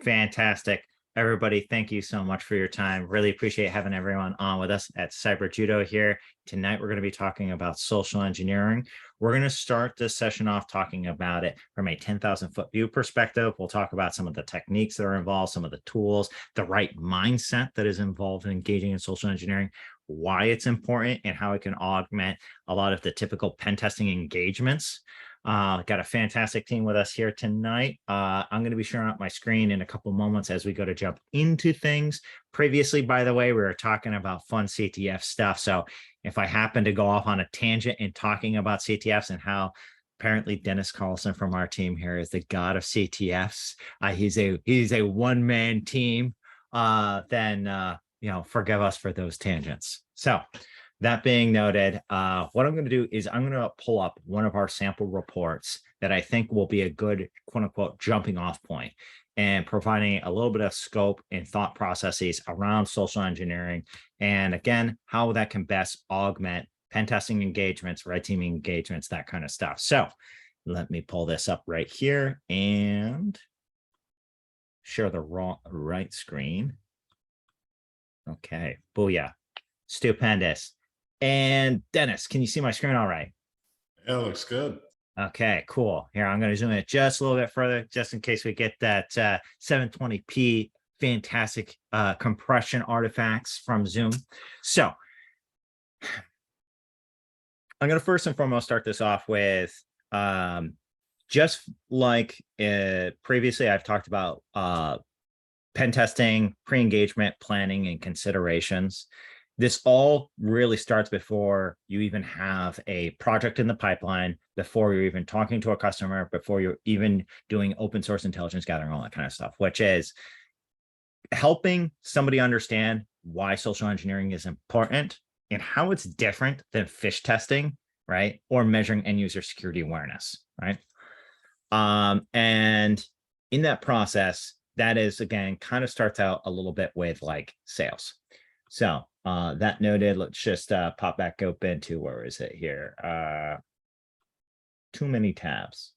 Fantastic. Everybody, thank you so much for your time. Really appreciate having everyone on with us at Cyber Judo here. Tonight, we're going to be talking about social engineering. We're going to start this session off talking about it from a 10,000 foot view perspective. We'll talk about some of the techniques that are involved, some of the tools, the right mindset that is involved in engaging in social engineering, why it's important, and how it can augment a lot of the typical pen testing engagements. Got a fantastic team with us here tonight. I'm going to be sharing up my screen in a couple moments as we go to jump into things. Previously, by the way, we were talking about fun CTF stuff. So if I happen to go off on a tangent in talking about CTFs and how apparently Dennis Carlson from our team here is the god of CTFs, he's a one-man team, then forgive us for those tangents. So that being noted, what I'm going to do is I'm going to pull up one of our sample reports that I think will be a good quote unquote jumping off point and providing a little bit of scope and thought processes around social engineering. And again, how that can best augment pen testing engagements, red teaming engagements, that kind of stuff. So let me pull this up right here and share the right screen. Okay, booyah, stupendous. And Dennis, can you see my screen all right? Yeah, it looks good. Okay, cool. Here, I'm going to zoom in just a little bit further, just in case we get that 720p fantastic compression artifacts from Zoom. So I'm going to first and foremost start this off with just like previously I've talked about pen testing, pre-engagement planning, and considerations. This all really starts before you even have a project in the pipeline, before you're even talking to a customer, before you're even doing open source intelligence gathering, all that kind of stuff, which is helping somebody understand why social engineering is important and how it's different than phish testing, right? Or measuring end user security awareness, right? And in that process, that is, again, kind of starts out a little bit with like sales. So that noted, let's just pop back open to, where is it here? Too many tabs.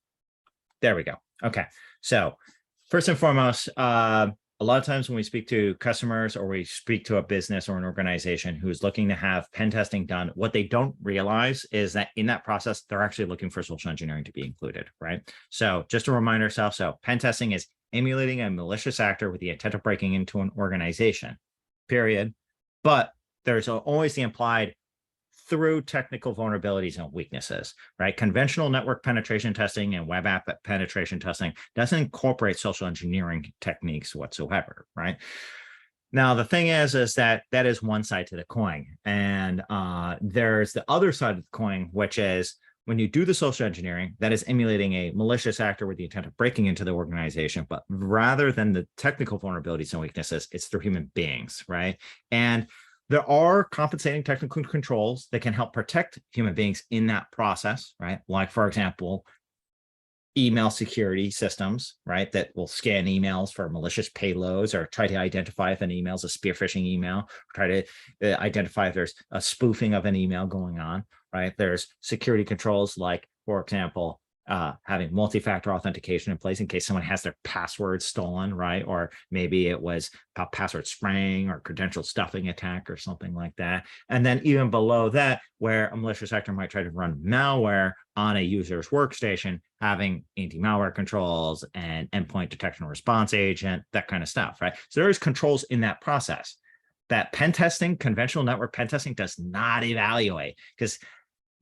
There we go. Okay. So first and foremost, a lot of times when we speak to customers or we speak to a business or an organization who's looking to have pen testing done, what they don't realize is that in that process, they're actually looking for social engineering to be included, right? So just to remind ourselves, so pen testing is emulating a malicious actor with the intent of breaking into an organization, period. But there's always the implied through technical vulnerabilities and weaknesses, right? Conventional network penetration testing and web app penetration testing doesn't incorporate social engineering techniques whatsoever, right? Now, the thing is that is one side to the coin. And there's the other side of the coin, which is when you do the social engineering, that is emulating a malicious actor with the intent of breaking into the organization, but rather than the technical vulnerabilities and weaknesses, it's through human beings, right? And there are compensating technical controls that can help protect human beings in that process, right? Like, for example, email security systems, right, that will scan emails for malicious payloads or try to identify if an email is a spear phishing email, try to identify if there's a spoofing of an email going on, right? There's security controls like, for example, having multi-factor authentication in place in case someone has their password stolen, right? Or maybe it was a password spraying or credential stuffing attack or something like that. And then even below that, where a malicious actor might try to run malware on a user's workstation, having anti-malware controls and endpoint detection and response agent, that kind of stuff, right? So there's controls in that process that pen testing, conventional network pen testing, does not evaluate, because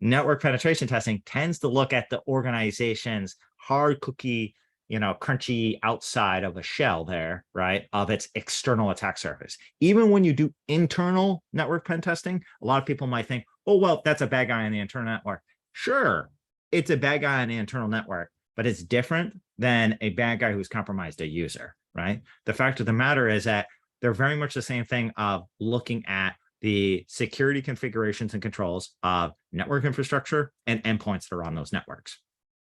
network penetration testing tends to look at the organization's hard cookie, crunchy outside of a shell there, right, of its external attack surface. Even when you do internal network pen testing, a lot of people might think, oh, well, that's a bad guy on the internal network. Sure, it's a bad guy on the internal network, but it's different than a bad guy who's compromised a user, right? The fact of the matter is that they're very much the same thing of looking at the security configurations and controls of network infrastructure and endpoints that are on those networks.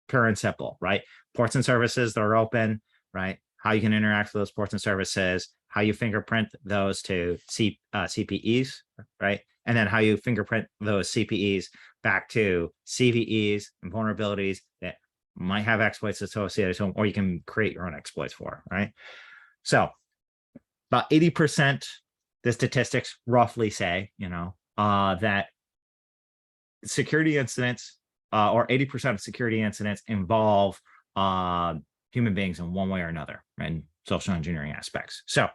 Pure and simple, right? Ports and services that are open, right? How you can interact with those ports and services, how you fingerprint those to CPEs, right? And then how you fingerprint those CPEs back to CVEs and vulnerabilities that might have exploits associated to them, or you can create your own exploits for, right? So about 80%, the statistics roughly say, that security incidents or 80% of security incidents involve human beings in one way or another, and social engineering aspects. So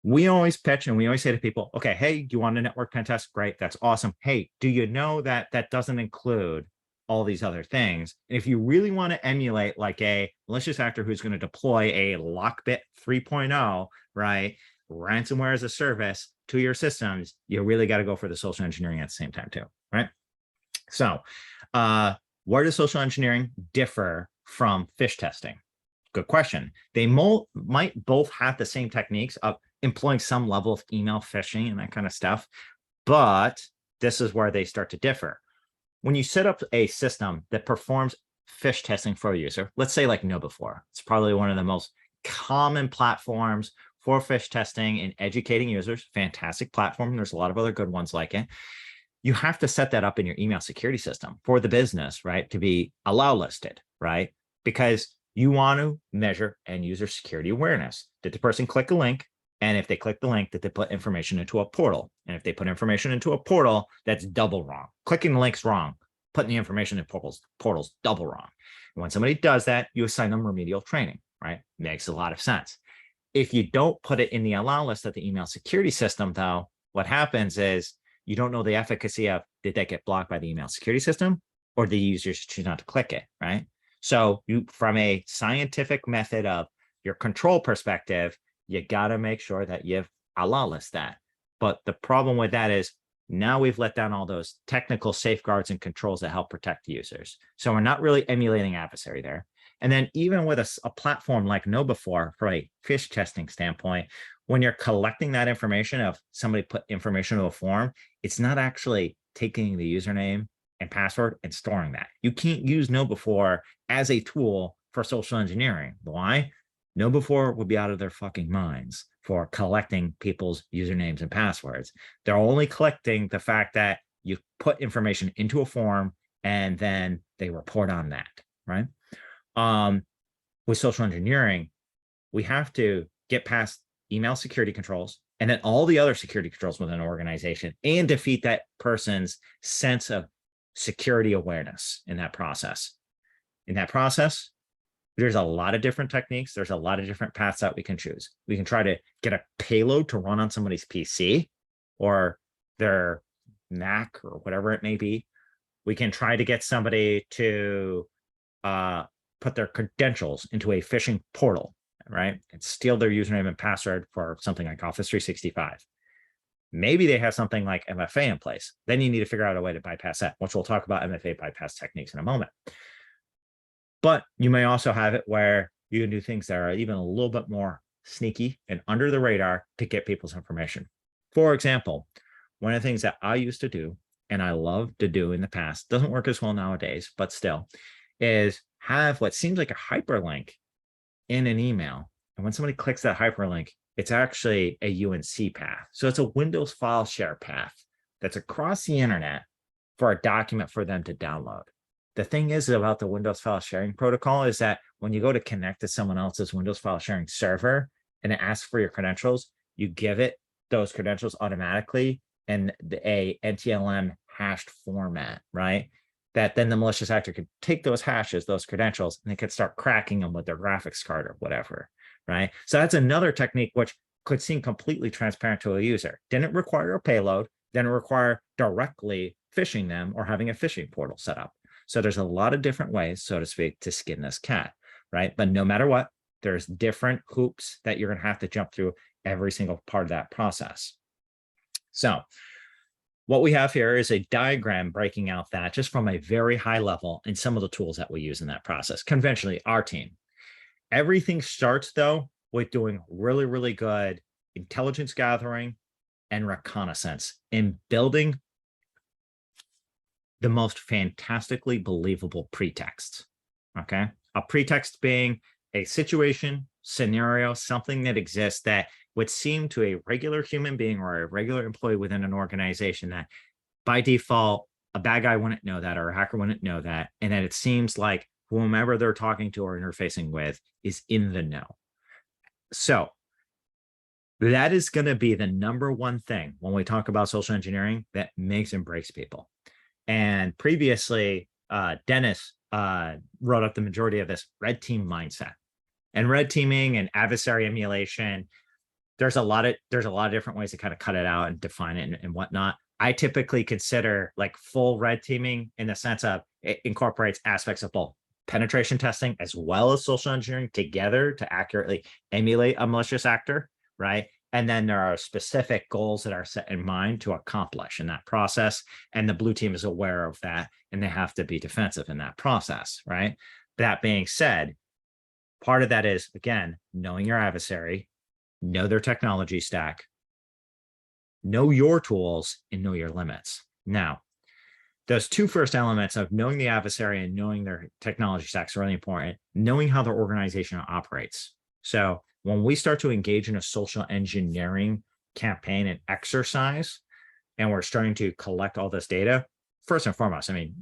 we always pitch and we always say to people, okay, hey, do you want a network pen test? Great, that's awesome. Hey, do you know that that doesn't include all these other things? And if you really want to emulate like a malicious actor who's going to deploy a Lockbit 3.0, right, ransomware as a service to your systems, you really got to go for the social engineering at the same time too, right? So where does social engineering differ from phish testing? Good question. They might both have the same techniques of employing some level of email phishing and that kind of stuff, but this is where they start to differ. When you set up a system that performs phish testing for a user, let's say like KnowBe4, it's probably one of the most common platforms for phish testing and educating users. Fantastic platform. There's a lot of other good ones like it. You have to set that up in your email security system for the business, right, to be allow listed, right? Because you want to measure end user security awareness. Did the person click a link? And if they click the link, did they put information into a portal? And if they put information into a portal, that's double wrong. Clicking the link's wrong. Putting the information in portals double wrong. And when somebody does that, you assign them remedial training, right? Makes a lot of sense. If you don't put it in the allow list of the email security system, though, what happens is you don't know the efficacy of, did that get blocked by the email security system, or the users choose not to click it, right? So you, from a scientific method of your control perspective, you got to make sure that you've allow list that. But the problem with that is now we've let down all those technical safeguards and controls that help protect users. So we're not really emulating adversary there. And then even with a platform like KnowBe4, from a phish testing standpoint, when you're collecting that information of somebody put information to a form, it's not actually taking the username and password and storing that. You can't use KnowBe4 as a tool for social engineering. Why? KnowBe4 would be out of their fucking minds for collecting people's usernames and passwords. They're only collecting the fact that you put information into a form and then they report on that, right? With social engineering, we have to get past email security controls and then all the other security controls within an organization and defeat that person's sense of security awareness in that process. In that process, there's a lot of different techniques. There's a lot of different paths that we can choose. We can try to get a payload to run on somebody's PC or their Mac or whatever it may be. We can try to get somebody to put their credentials into a phishing portal, right? And steal their username and password for something like Office 365. Maybe they have something like MFA in place. Then you need to figure out a way to bypass that, which we'll talk about MFA bypass techniques in a moment. But you may also have it where you can do things that are even a little bit more sneaky and under the radar to get people's information. For example, one of the things that I used to do, and I love to do in the past, doesn't work as well nowadays, but still, is have what seems like a hyperlink in an email. And when somebody clicks that hyperlink, it's actually a UNC path. So it's a Windows file share path that's across the internet for a document for them to download. The thing is about the Windows file sharing protocol is that when you go to connect to someone else's Windows file sharing server and it asks for your credentials, you give it those credentials automatically in a NTLM hashed format, right? That then the malicious actor could take those hashes, those credentials, and they could start cracking them with their graphics card or whatever, right? So that's another technique which could seem completely transparent to a user. Didn't require a payload, didn't require directly phishing them or having a phishing portal set up. So there's a lot of different ways, so to speak, to skin this cat, right? But no matter what, there's different hoops that you're going to have to jump through every single part of that process. So what we have here is a diagram breaking out that just from a very high level and some of the tools that we use in that process. Conventionally, our team. Everything starts, though, with doing really, really good intelligence gathering and reconnaissance in building the most fantastically believable pretext, okay? A pretext being a situation, scenario, something that exists that would seem to a regular human being or a regular employee within an organization that by default, a bad guy wouldn't know that or a hacker wouldn't know that, and that it seems like whomever they're talking to or interfacing with is in the know. So that is going to be the number one thing when we talk about social engineering that makes and breaks people. And previously, Dennis wrote up the majority of this red team mindset. And red teaming and adversary emulation, there's a lot of different ways to kind of cut it out and define it and whatnot. I typically consider like full red teaming in the sense of it incorporates aspects of both penetration testing as well as social engineering together to accurately emulate a malicious actor, right? And then there are specific goals that are set in mind to accomplish in that process. And the blue team is aware of that, and they have to be defensive in that process, right? That being said, part of that is, again, knowing your adversary, know their technology stack, know your tools, and know your limits. Now, those two first elements of knowing the adversary and knowing their technology stacks are really important. Knowing how their organization operates. So when we start to engage in a social engineering campaign and exercise, and we're starting to collect all this data, first and foremost, I mean,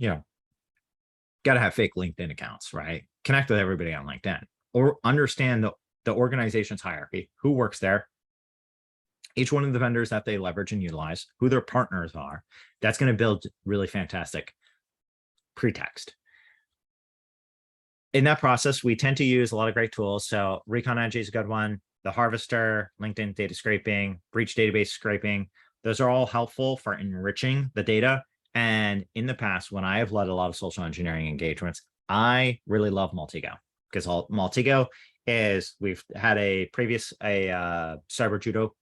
got to have fake LinkedIn accounts, right? Connect with everybody on LinkedIn, or understand the organization's hierarchy, who works there, each one of the vendors that they leverage and utilize, who their partners are. That's going to build really fantastic pretext. In that process, we tend to use a lot of great tools. So Recon Edge is a good one. The Harvester, LinkedIn data scraping, breach database scraping. Those are all helpful for enriching the data. And in the past, when I have led a lot of social engineering engagements, I really love Multigo, because Multigo is, we've had a previous cyber judo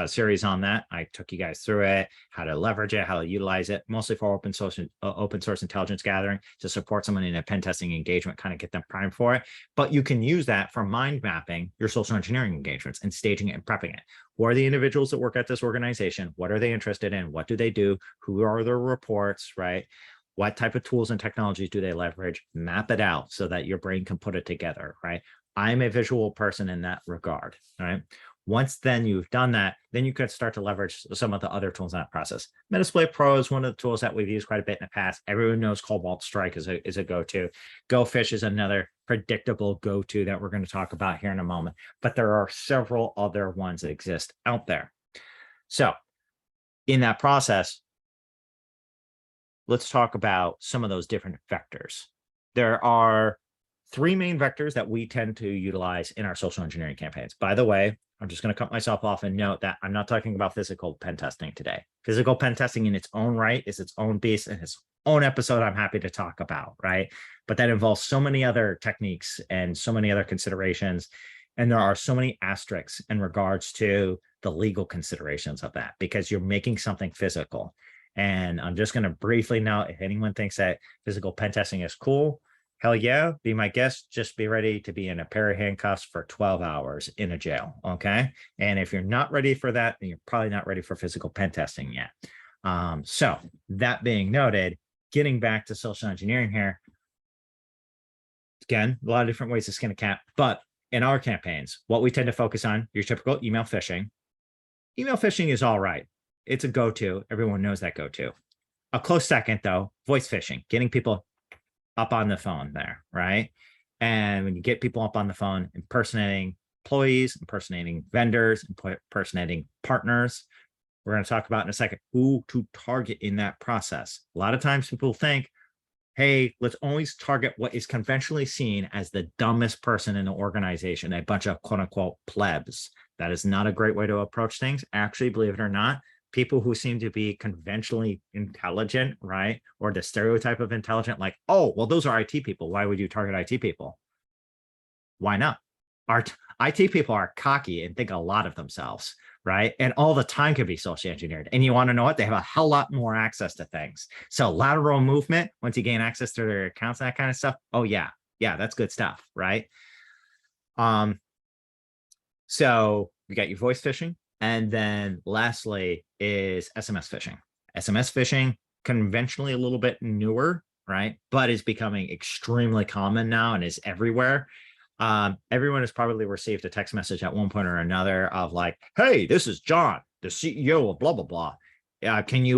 series on that. I took you guys through it, how to leverage it, how to utilize it, mostly for open source intelligence gathering to support someone in a pen testing engagement, kind of get them primed for it. But you can use that for mind mapping your social engineering engagements and staging it and prepping it. Who are the individuals that work at this organization? What are they interested in? What do they do? Who are their reports, right? What type of tools and technologies do they leverage? Map it out so that your brain can put it together, right? I'm a visual person in that regard, right? Once then you've done that, then you could start to leverage some of the other tools in that process. Metasploit Pro is one of the tools that we've used quite a bit in the past. Everyone knows Cobalt Strike is a go-to. GoFish is another predictable go-to that we're going to talk about here in a moment. But there are several other ones that exist out there. So in that process, let's talk about some of those different vectors. There are three main vectors that we tend to utilize in our social engineering campaigns. By the way, I'm just going to cut myself off and note that I'm not talking about physical pen testing today. Physical pen testing in its own right is its own beast and its own episode I'm happy to talk about, right? But that involves so many other techniques and so many other considerations. And there are so many asterisks in regards to the legal considerations of that, because you're making something physical. And I'm just going to briefly note, if anyone thinks that physical pen testing is cool, hell yeah, be my guest. Just be ready to be in a pair of handcuffs for 12 hours in a jail, okay? And if you're not ready for that, then you're probably not ready for physical pen testing yet. So that being noted, getting back to social engineering here, again, a lot of different ways to skin a cat, but in our campaigns, what we tend to focus on, your typical email phishing. Email phishing is all right. It's a go-to. Everyone knows that go-to. A close second, though, voice phishing, getting people up on the phone there, right? And when you get people up on the phone, impersonating employees, impersonating vendors, impersonating partners, we're going to talk about in a second who to target in that process. A lot of times people think, hey, let's always target what is conventionally seen as the dumbest person in the organization, a bunch of quote unquote plebs. That is not a great way to approach things. Actually, believe it or not, people who seem to be conventionally intelligent, right? Or the stereotype of intelligent, like, oh, well, those are IT people. Why would you target IT people? Why not? Our IT people are cocky and think a lot of themselves, right? And all the time can be social engineered. And you want to know what? They have a hell lot more access to things. So lateral movement, once you gain access to their accounts, that kind of stuff. Oh yeah, that's good stuff, right? So we got your voice phishing. And then lastly is SMS phishing. SMS phishing, conventionally a little bit newer, right? But is becoming extremely common now and is everywhere. Everyone has probably received a text message at one point or another of like, hey, this is John, the CEO of blah, blah, blah. Can you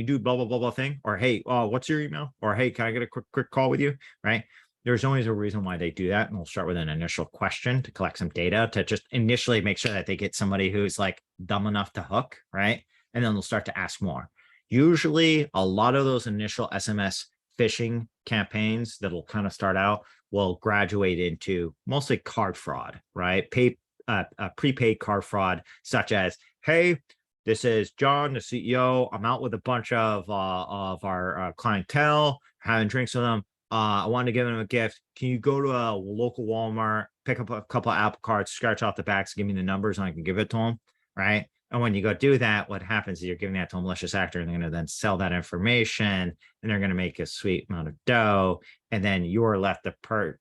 do blah, blah, blah, blah thing? Or, hey, what's your email? Or, hey, can I get a quick call with you? Right. there's always a reason why they do that. And we'll start with an initial question to collect some data to just initially make sure that they get somebody who's like dumb enough to hook, right? And then they'll start to ask more. Usually a lot of those initial SMS phishing campaigns that'll kind of start out will graduate into mostly card fraud, right? Prepaid card fraud, such as, hey, this is John, the CEO. I'm out with a bunch of our clientele, having drinks with them. I wanted to give them a gift. Can you go to a local Walmart, pick up a couple of Apple cards, scratch off the backs, give me the numbers, and I can give it to them, right? And when you go do that, what happens is you're giving that to a malicious actor, and they're going to then sell that information, and they're going to make a sweet amount of dough, and then you're left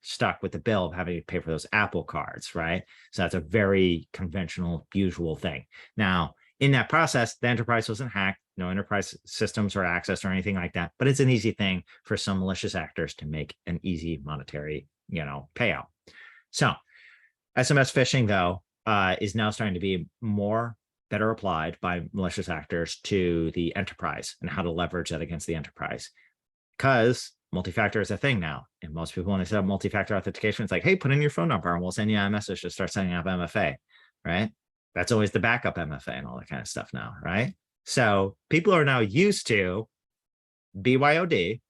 stuck with the bill of having to pay for those Apple cards, right? So that's a very conventional, usual thing. Now, in that process, the enterprise wasn't hacked, no enterprise systems or access or anything like that, but it's an easy thing for some malicious actors to make an easy monetary, payout. So SMS phishing, though, is now starting to be better applied by malicious actors to the enterprise and how to leverage that against the enterprise. Because multi-factor is a thing now. And most people, when they set up multi-factor authentication, it's like, hey, put in your phone number and we'll send you a message to start setting up MFA, right? That's always the backup MFA and all that kind of stuff now, right? So people are now used to BYOD,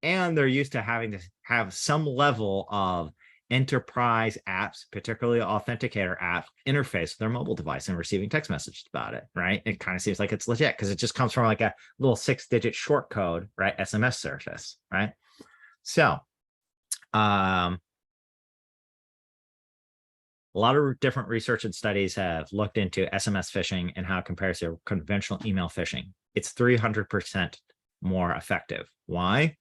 and they're used to having to have some level of enterprise apps, particularly authenticator apps, interface with their mobile device and receiving text messages about it, right? It kind of seems like it's legit because it just comes from like a little 6-digit short code, right? SMS service, right? So, a lot of different research and studies have looked into SMS phishing and how it compares to conventional email phishing. It's 300% more effective. Why?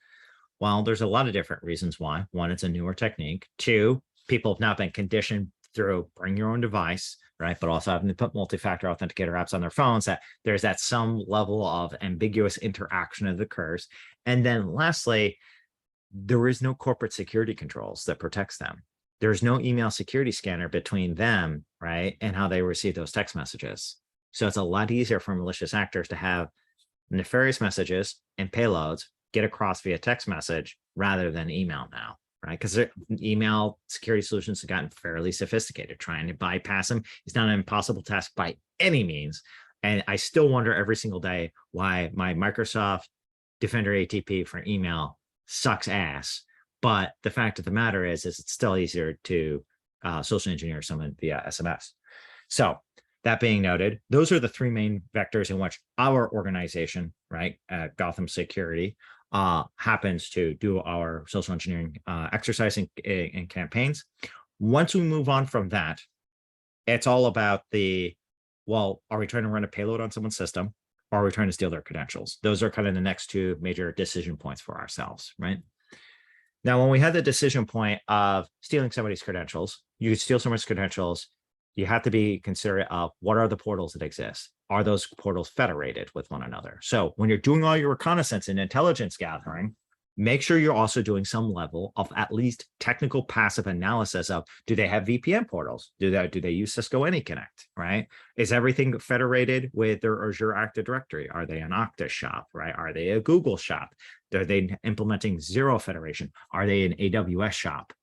Well, there's a lot of different reasons why. One, it's a newer technique. Two, people have not been conditioned through bring your own device, right? But also having to put multi-factor authenticator apps on their phones, that there's that some level of ambiguous interaction that occurs. And then lastly, there is no corporate security controls that protects them. There's no email security scanner between them, right, and how they receive those text messages. So it's a lot easier for malicious actors to have nefarious messages and payloads get across via text message rather than email now, right? Because email security solutions have gotten fairly sophisticated. Trying to bypass them is not an impossible task by any means. And I still wonder every single day why my Microsoft Defender ATP for email sucks ass. But the fact of the matter is it's still easier to social engineer someone via SMS. So that being noted, those are the three main vectors in which our organization, right, Gotham Security, happens to do our social engineering exercise and campaigns. Once we move on from that, it's all about are we trying to run a payload on someone's system, or are we trying to steal their credentials? Those are kind of the next two major decision points for ourselves, right? Now, when we had the decision point of stealing somebody's credentials, you could steal someone's credentials, you have to be considerate of what are the portals that exist? Are those portals federated with one another? So when you're doing all your reconnaissance and intelligence gathering, make sure you're also doing some level of at least technical passive analysis of, do they have VPN portals? Do they use Cisco AnyConnect, right? Is everything federated with their Azure Active Directory? Are they an Okta shop, right? Are they a Google shop? Are they implementing zero federation? Are they an AWS shop,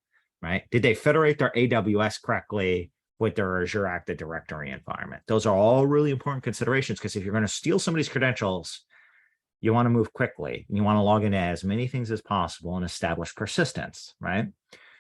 right? Did they federate their AWS correctly with their Azure Active Directory environment? Those are all really important considerations, because if you're going to steal somebody's credentials, you want to move quickly. You want to log into as many things as possible and establish persistence, right?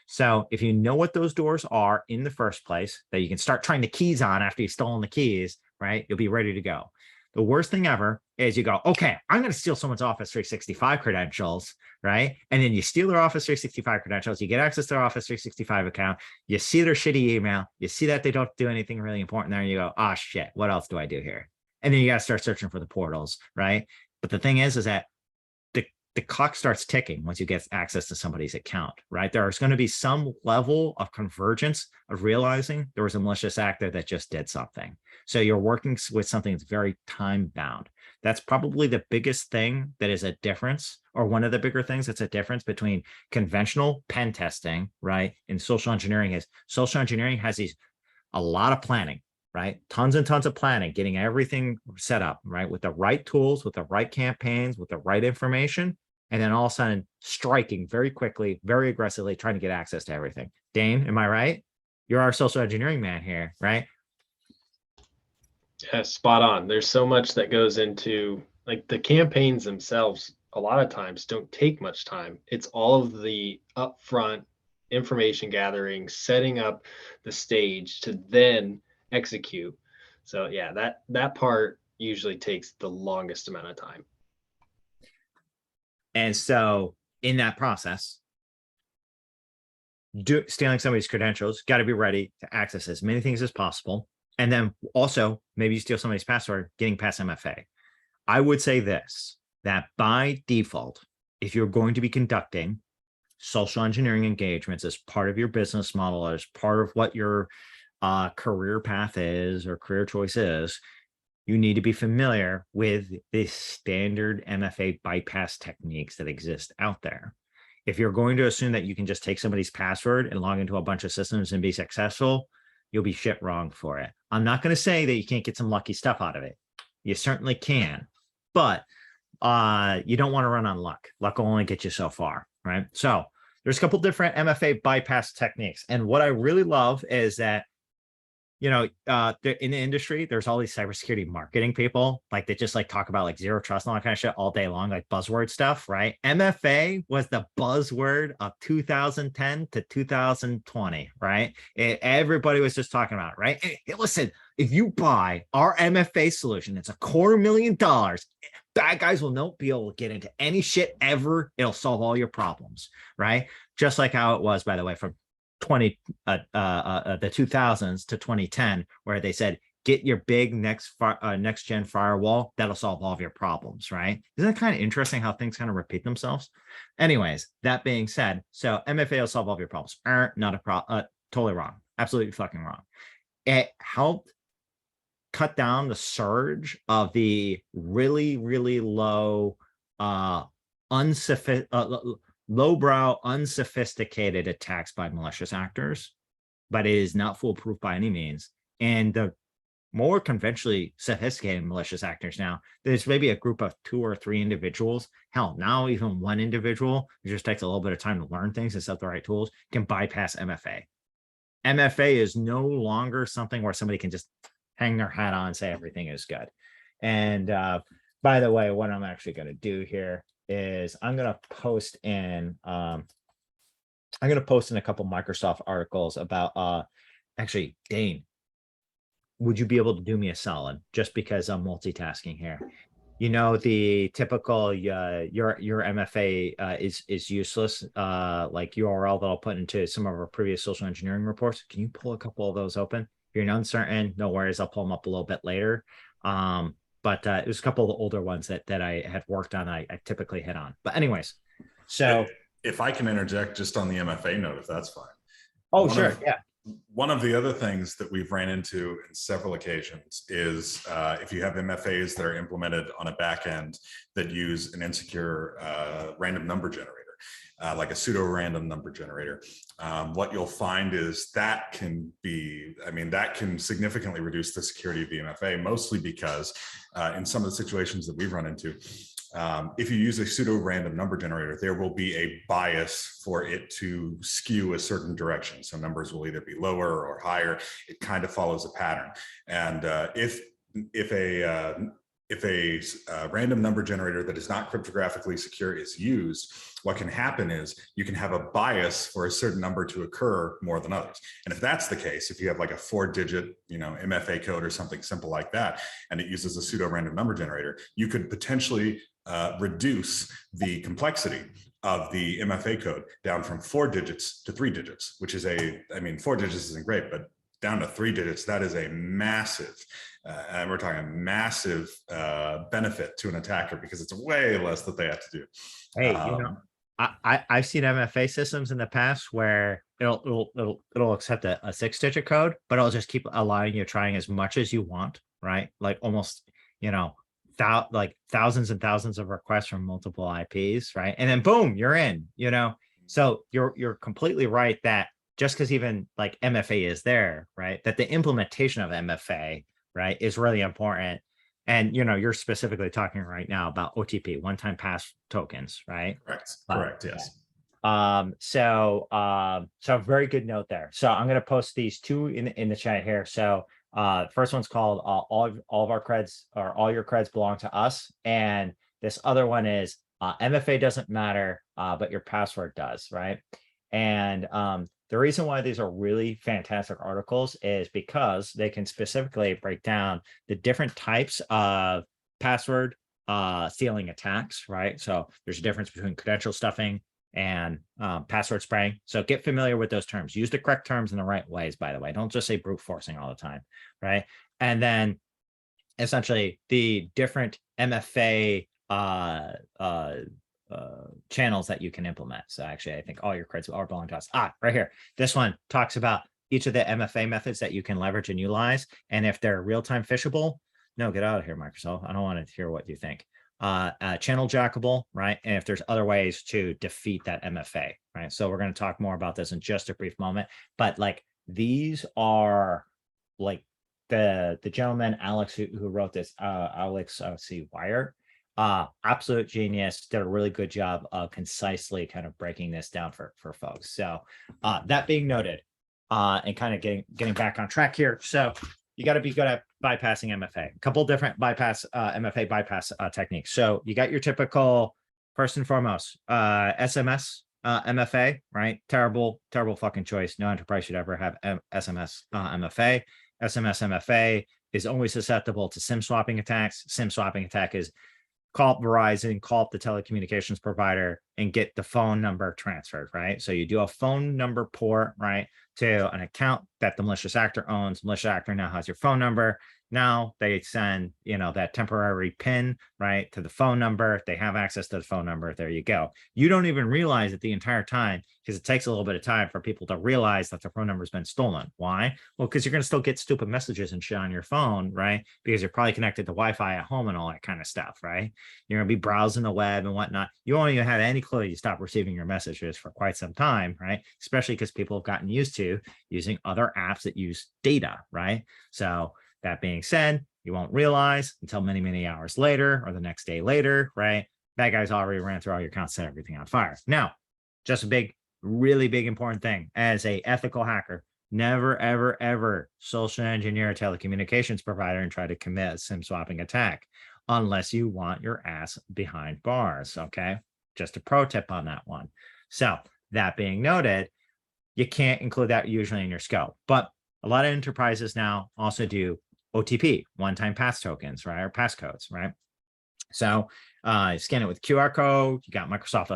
So if you know what those doors are in the first place, that you can start trying the keys on after you've stolen the keys, right? You'll be ready to go. The worst thing ever is you go, okay, I'm going to steal someone's Office 365 credentials, right? And then you steal their Office 365 credentials, you get access to their Office 365 account, you see their shitty email, you see that they don't do anything really important there, and you go, oh shit, what else do I do here? And then you got to start searching for the portals, right? But the thing is that the clock starts ticking once you get access to somebody's account, right? There's going to be some level of convergence of realizing there was a malicious actor that just did something. So you're working with something that's very time bound. That's probably the biggest thing that is a difference, or one of the bigger things that's a difference between conventional pen testing, right, and social engineering. Is social engineering has a lot of planning, right? Tons and tons of planning, getting everything set up, right? With the right tools, with the right campaigns, with the right information. and then all of a sudden striking very quickly, very aggressively, trying to get access to everything. Dane, am I right? You're our social engineering man here, right? Yeah, spot on. There's so much that goes into like the campaigns themselves. A lot of times don't take much time. It's all of the upfront information gathering, setting up the stage to then execute. So yeah, that part usually takes the longest amount of time. And so in that process, stealing somebody's credentials, got to be ready to access as many things as possible. And then also maybe you steal somebody's password, getting past MFA. I would say this, that by default, if you're going to be conducting social engineering engagements as part of your business model, as part of what your career path is or career choice is, you need to be familiar with the standard MFA bypass techniques that exist out there. If you're going to assume that you can just take somebody's password and log into a bunch of systems and be successful, you'll be shit wrong for it. I'm not going to say that you can't get some lucky stuff out of it. You certainly can, but you don't want to run on luck. Luck will only get you so far, right? So there's a couple different MFA bypass techniques. And what I really love is that, you know, in the industry, there's all these cybersecurity marketing people, like they just like talk about like zero trust and all that kind of shit all day long, like buzzword stuff, right? MFA was the buzzword of 2010 to 2020, right? Everybody was just talking about it, right? Hey, listen, if you buy our MFA solution, it's $250,000. Bad guys will not be able to get into any shit ever. It'll solve all your problems, right? Just like how it was, by the way, from the 2000s to 2010, where they said, get your big next gen firewall, that'll solve all of your problems, right? Isn't it kind of interesting how things kind of repeat themselves? Anyways, that being said, so MFA will solve all of your problems. Not a problem. Totally wrong. Absolutely fucking wrong. It helped cut down the surge of the really, really low, lowbrow, unsophisticated attacks by malicious actors, but it is not foolproof by any means. And the more conventionally sophisticated malicious actors now, there's maybe a group of 2 or 3 individuals. Hell, now even one individual, it just takes a little bit of time to learn things and set the right tools, can bypass MFA. MFA is no longer something where somebody can just hang their hat on and say everything is good. And by the way, what I'm actually going to do here is I'm going to post in a couple Microsoft articles about actually, Dane, would you be able to do me a solid just because I'm multitasking here? You know, the typical your MFA is useless, like URL that I'll put into some of our previous social engineering reports. Can you pull a couple of those open? If you're uncertain, no worries, I'll pull them up a little bit later. But it was a couple of the older ones that I had worked on, I typically hit on. But anyways, so if I can interject just on the MFA note, if that's fine. Oh, sure. Yeah. One of the other things that we've ran into in several occasions is if you have MFAs that are implemented on a back end that use an insecure random number generator, like a pseudo random number generator, what you'll find is that can significantly reduce the security of the MFA, mostly because in some of the situations that we've run into, if you use a pseudo random number generator, there will be a bias for it to skew a certain direction. So numbers will either be lower or higher. It kind of follows a pattern. And if a random number generator that is not cryptographically secure is used, what can happen is you can have a bias for a certain number to occur more than others. And if that's the case, if you have like a 4-digit, MFA code or something simple like that, and it uses a pseudo random number generator, you could potentially reduce the complexity of the MFA code down from 4 digits to 3 digits, which is 4 digits isn't great, but down to 3 digits, that is a massive, and we're talking massive benefit to an attacker because it's way less that they have to do. Hey, I've seen MFA systems in the past where it'll accept a 6-digit code, but it'll just keep allowing you trying as much as you want, right? Like almost, like thousands and thousands of requests from multiple IPs, right? And then boom, you're in, So you're completely right that just because even like MFA is there, right, that the implementation of MFA, right, is really important. And you're specifically talking right now about OTP, one-time pass tokens, right? Correct. Yes. So very good note there. So I'm going to post these two in the chat here. So first one's called all of our creds, or all your creds belong to us, and this other one is MFA doesn't matter, but your password does, right? And the reason why these are really fantastic articles is because they can specifically break down the different types of password stealing attacks, right? So there's a difference between credential stuffing and password spraying. So get familiar with those terms. Use the correct terms in the right ways, by the way. Don't just say brute forcing all the time, right? And then essentially the different MFA channels that you can implement. So actually, I think all your creds are belong to us. Right here. This one talks about each of the MFA methods that you can leverage and utilize. And if they're real-time phishable, no, get out of here, Microsoft. I don't want to hear what you think. Channel jackable, right? And if there's other ways to defeat that MFA, right? So we're going to talk more about this in just a brief moment. But like these are like the gentleman, Alex, who wrote this, Alex Wire. Absolute genius, did a really good job of concisely kind of breaking this down for folks. So that being noted, and kind of getting back on track here. So you got to be good at bypassing MFA. A couple different MFA bypass techniques. So you got your typical, first and foremost, SMS MFA, right? Terrible fucking choice. No enterprise should ever have SMS MFA. SMS MFA is only susceptible to SIM swapping attacks. SIM swapping attack is call up Verizon, call up the telecommunications provider, and get the phone number transferred, right? So you do a phone number port, right, to an account that the malicious actor owns. Malicious actor now has your phone number. Now they send, that temporary PIN, right, to the phone number. They have access to the phone number. There you go. You don't even realize it the entire time, because it takes a little bit of time for people to realize that their phone number has been stolen. Why? Well, because you're going to still get stupid messages and shit on your phone, right? Because you're probably connected to Wi-Fi at home and all that kind of stuff, right? You're going to be browsing the web and whatnot. You won't even have any clue you stop receiving your messages for quite some time, right? Especially because people have gotten used to using other apps that use data, right? So that being said, you won't realize until many, many hours later or the next day later, right? Bad guys already ran through all your accounts, set everything on fire. Now, just a really big important thing as a ethical hacker, never, ever, ever social engineer a telecommunications provider and try to commit a SIM swapping attack unless you want your ass behind bars, okay? Just a pro tip on that one. So that being noted, you can't include that usually in your scope, but a lot of enterprises now also do OTP, one-time pass tokens, right? Or passcodes, right? So you scan it with QR code, you got Microsoft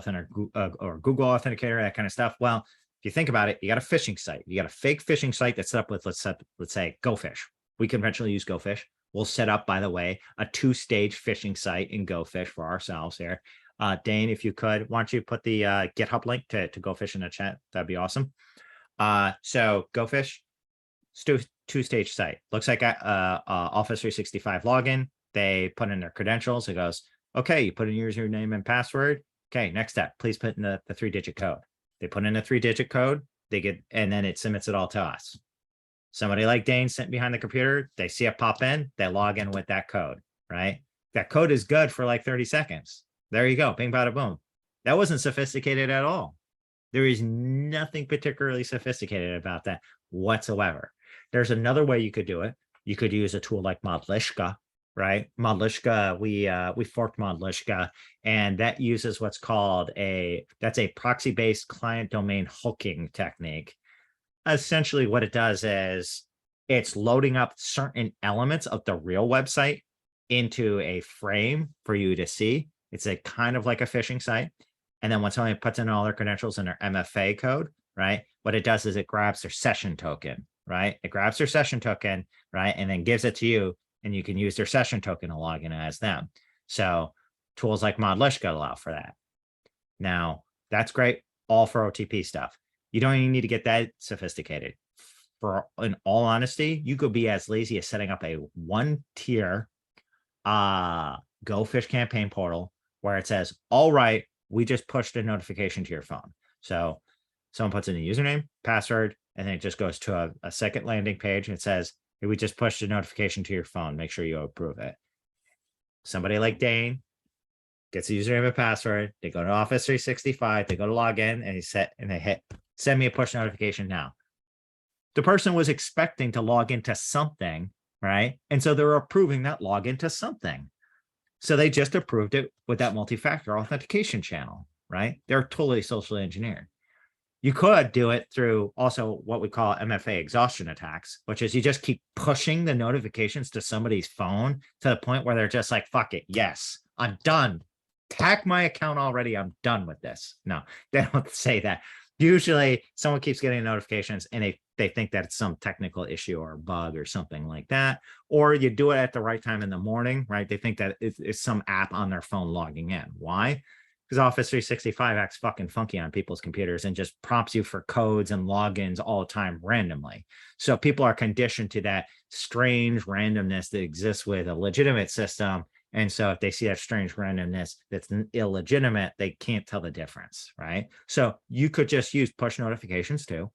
or Google Authenticator, that kind of stuff. Well, if you think about it, you got a phishing site. You got a fake phishing site that's set up with, let's say, GoFish. We conventionally use GoFish. We'll set up, by the way, a 2-stage phishing site in GoFish for ourselves here. Dane, if you could, why don't you put the GitHub link to GoFish in the chat? That'd be awesome. So GoFish, 2-stage site. Looks like Office 365 login. They put in their credentials. It goes, okay, you put in your username and password. Okay, next step, please put in the 3-digit code. They put in a 3-digit code, and then it submits it all to us. Somebody like Dane sitting behind the computer, they see it pop in, they log in with that code, right? That code is good for like 30 seconds. There you go, bing, bada, boom. That wasn't sophisticated at all. There is nothing particularly sophisticated about that whatsoever. There's another way you could do it. You could use a tool like Modlishka, right? Modlishka, we forked Modlishka, and that uses what's called that's a proxy-based client domain hooking technique. Essentially what it does is it's loading up certain elements of the real website into a frame for you to see. It's a kind of like a phishing site. And then when somebody puts in all their credentials in their MFA code, right, what it does is it grabs their session token, right? It grabs their session token, right, and then gives it to you, and you can use their session token to log in as them. So tools like Modlishka allow for that. Now, that's great, all for OTP stuff. You don't even need to get that sophisticated. In all honesty, you could be as lazy as setting up a 1-tier GoFish campaign portal where it says, all right, we just pushed a notification to your phone. So someone puts in a username, password, and then it just goes to a second landing page and it says, hey, we just pushed a notification to your phone. Make sure you approve it. somebody like Dane gets a username and password. They go to Office 365. They go to log in and they hit send me a push notification now. The person was expecting to log into something, right? And so they're approving that login to something. So they just approved it with that multi-factor authentication channel, right? They're totally socially engineered. You could do it through also what we call MFA exhaustion attacks, which is you just keep pushing the notifications to somebody's phone to the point where they're just like, fuck it. Yes, I'm done. Hack my account already. I'm done with this. No, they don't say that. Usually someone keeps getting notifications and they think that it's some technical issue or bug or something like that. Or you do it at the right time in the morning, right? They think that it's some app on their phone logging in. Why? Because Office 365 acts fucking funky on people's computers and just prompts you for codes and logins all the time randomly. So people are conditioned to that strange randomness that exists with a legitimate system. And so if they see that strange randomness that's illegitimate, they can't tell the difference, right? So you could just use push notifications too.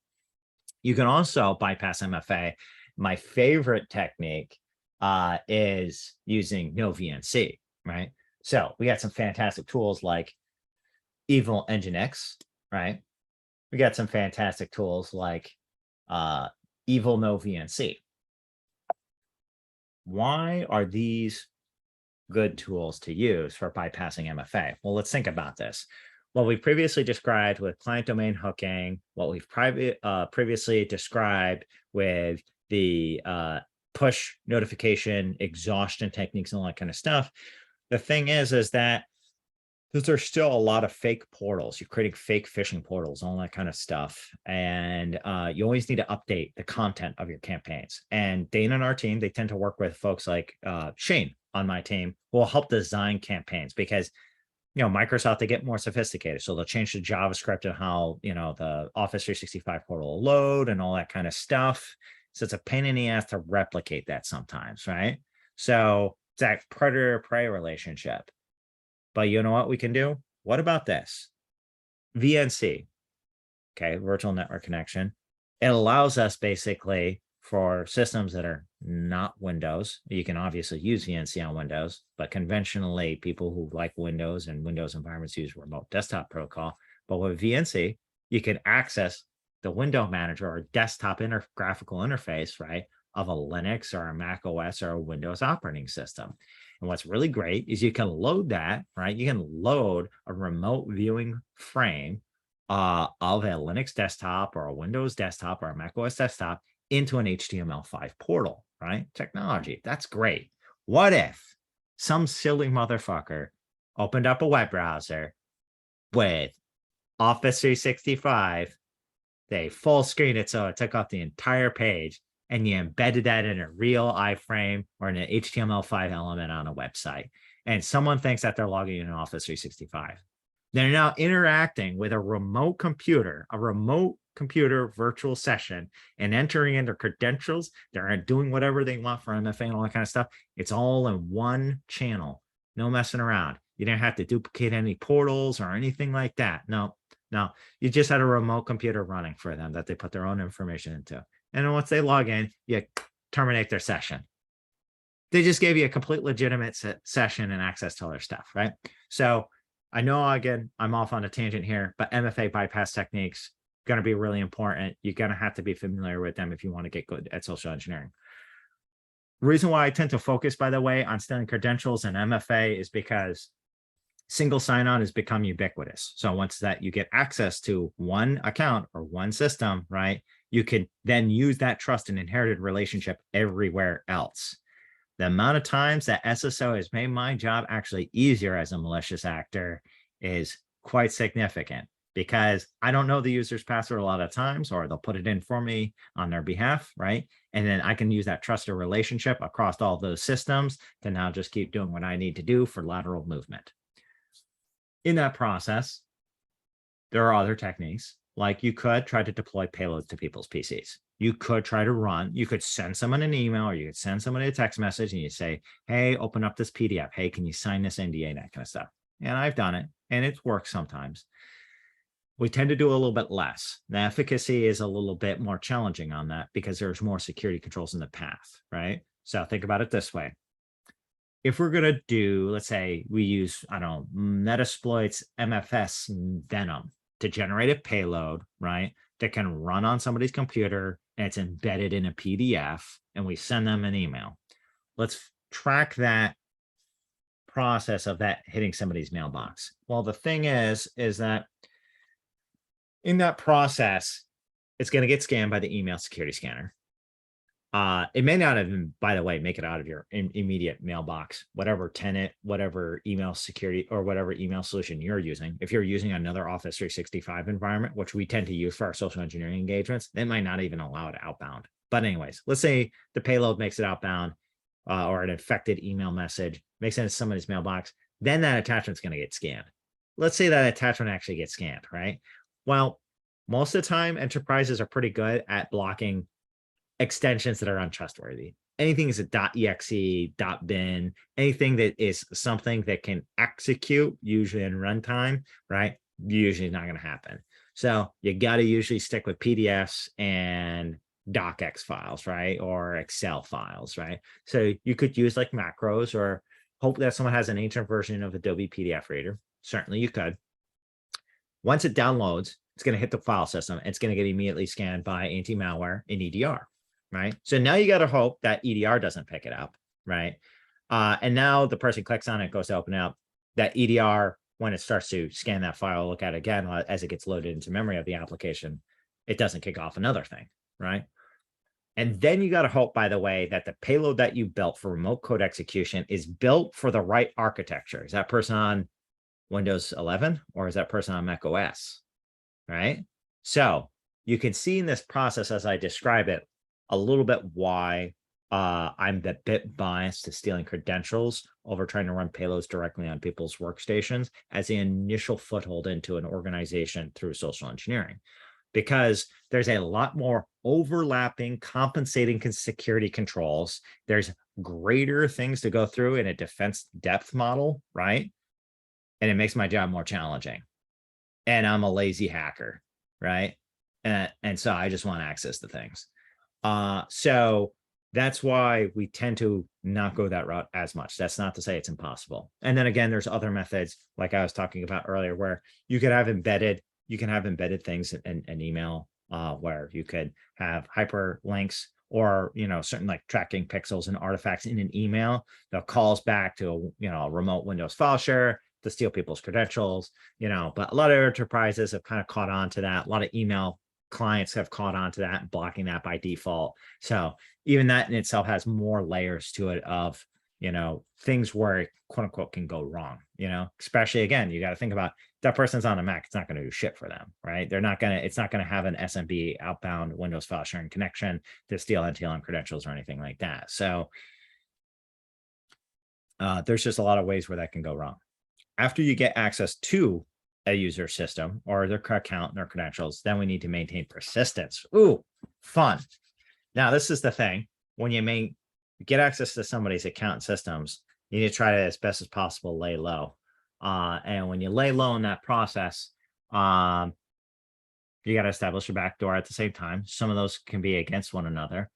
You can also bypass MFA. My favorite technique is using no VNC, right? So we got some fantastic tools like Evil Nginx, right? We got some fantastic tools like Evil No VNC. Why are these good tools to use for bypassing MFA? Well, let's think about this. What we previously described with client domain hooking, what we've previously described with the push notification exhaustion techniques and all that kind of stuff. The thing is that there's still a lot of fake portals. You're creating fake phishing portals, all that kind of stuff. And you always need to update the content of your campaigns. And Dana and our team, they tend to work with folks like Shane on my team who will help design campaigns because, you know, Microsoft, they get more sophisticated. So they'll change the JavaScript and how, you know, the Office 365 portal will load and all that kind of stuff. So it's a pain in the ass to replicate that sometimes, right? So it's that predator-prey relationship. But you know what we can do? What about this? VNC, okay, virtual network connection. It allows us basically for systems that are not Windows. You can obviously use VNC on Windows, but conventionally people who like Windows and Windows environments use remote desktop protocol. But with VNC, you can access the window manager or desktop graphical interface, right, of a Linux or a Mac OS or a Windows operating system. And what's really great is you can load that, right? You can load a remote viewing frame of a Linux desktop or a Windows desktop or a Mac OS desktop into an HTML5 portal, right? Technology, that's great. What if some silly motherfucker opened up a web browser with Office 365, they full screen it so it took off the entire page, and you embedded that in a real iframe or in an HTML5 element on a website, and someone thinks that they're logging in Office 365. They're now interacting with a remote computer virtual session and entering in their credentials. They're doing whatever they want for MFA and all that kind of stuff. It's all in one channel. No messing around. You didn't have to duplicate any portals or anything like that. No, you just had a remote computer running for them that they put their own information into. And then once they log in, you terminate their session. They just gave you a complete legitimate session and access to all their stuff, right? So I know, again, I'm off on a tangent here, but MFA bypass techniques going to be really important. You're going to have to be familiar with them if you want to get good at social engineering. Reason why I tend to focus, by the way, on stealing credentials and MFA is because single sign-on has become ubiquitous. So once that you get access to one account or one system, right, you can then use that trust and inherited relationship everywhere else. The amount of times that SSO has made my job actually easier as a malicious actor is quite significant, because I don't know the user's password a lot of times, or they'll put it in for me on their behalf, right? And then I can use that trusted relationship across all those systems to now just keep doing what I need to do for lateral movement. In that process, there are other techniques, like you could try to deploy payloads to people's PCs. You could try to run, you could send someone an email, or you could send someone a text message and you say, hey, open up this PDF. Hey, can you sign this NDA, that kind of stuff. And I've done it, and it works sometimes. We tend to do a little bit less. The efficacy is a little bit more challenging on that because there's more security controls in the path, right? So think about it this way. if we're gonna do, let's say we use, I don't know, Metasploit's MFS Venom to generate a payload, right? That can run on somebody's computer and it's embedded in a PDF, and we send them an email. Let's track that process of that hitting somebody's mailbox. Well, the thing is that in that process, it's going to get scanned by the email security scanner. It may not even, by the way, make it out of your immediate mailbox, whatever tenant, whatever email security, or whatever email solution you're using. If you're using another Office 365 environment, which we tend to use for our social engineering engagements, they might not even allow it outbound. But anyways, let's say the payload makes it outbound, or an infected email message makes it into somebody's mailbox, then that attachment's going to get scanned. Let's say that attachment actually gets scanned, right? Well, most of the time, enterprises are pretty good at blocking extensions that are untrustworthy. Anything is a .exe, .bin, anything that is something that can execute, usually in runtime, right? Usually not going to happen. So you got to usually stick with PDFs and docx files, right? Or Excel files, right? So you could use like macros, or hope that someone has an ancient version of Adobe PDF Reader. Certainly you could. Once it downloads, it's going to hit the file system. It's going to get immediately scanned by anti-malware in EDR, right? So now you got to hope that EDR doesn't pick it up, right? And now the person clicks on it, goes to open it up. That EDR, when it starts to scan that file, look at it again as it gets loaded into memory of the application, it doesn't kick off another thing, right? And then you got to hope, by the way, that the payload that you built for remote code execution is built for the right architecture. Is that person on Windows 11 or is that person on Mac OS, right? So you can see in this process, as I describe it, a little bit why I'm a bit biased to stealing credentials over trying to run payloads directly on people's workstations as the initial foothold into an organization through social engineering, because there's a lot more overlapping, compensating security controls. There's greater things to go through in a defense depth model, right? And it makes my job more challenging. And I'm a lazy hacker, right? And so I just want access to things. So that's why we tend to not go that route as much. That's not to say it's impossible. And then again, there's other methods, like I was talking about earlier, where you could have embedded, things in email, where you could have hyperlinks or, certain like tracking pixels and artifacts in an email that calls back to a remote Windows file share to steal people's credentials, but a lot of enterprises have kind of caught on to that. A lot of email clients have caught on to that and blocking that by default. So even that in itself has more layers to it of, things where it, quote unquote, can go wrong, especially again, you got to think about that person's on a Mac. It's not going to do shit for them, right? It's not going to have an SMB outbound Windows file sharing connection to steal NTLM credentials or anything like that. So there's just a lot of ways where that can go wrong. After you get access to a user system or their account and their credentials, then we need to maintain persistence. Ooh, fun. Now, this is the thing. When you get access to somebody's account and systems, you need to try to, as best as possible, lay low. And when you lay low in that process, you got to establish a backdoor at the same time. Some of those can be against one another.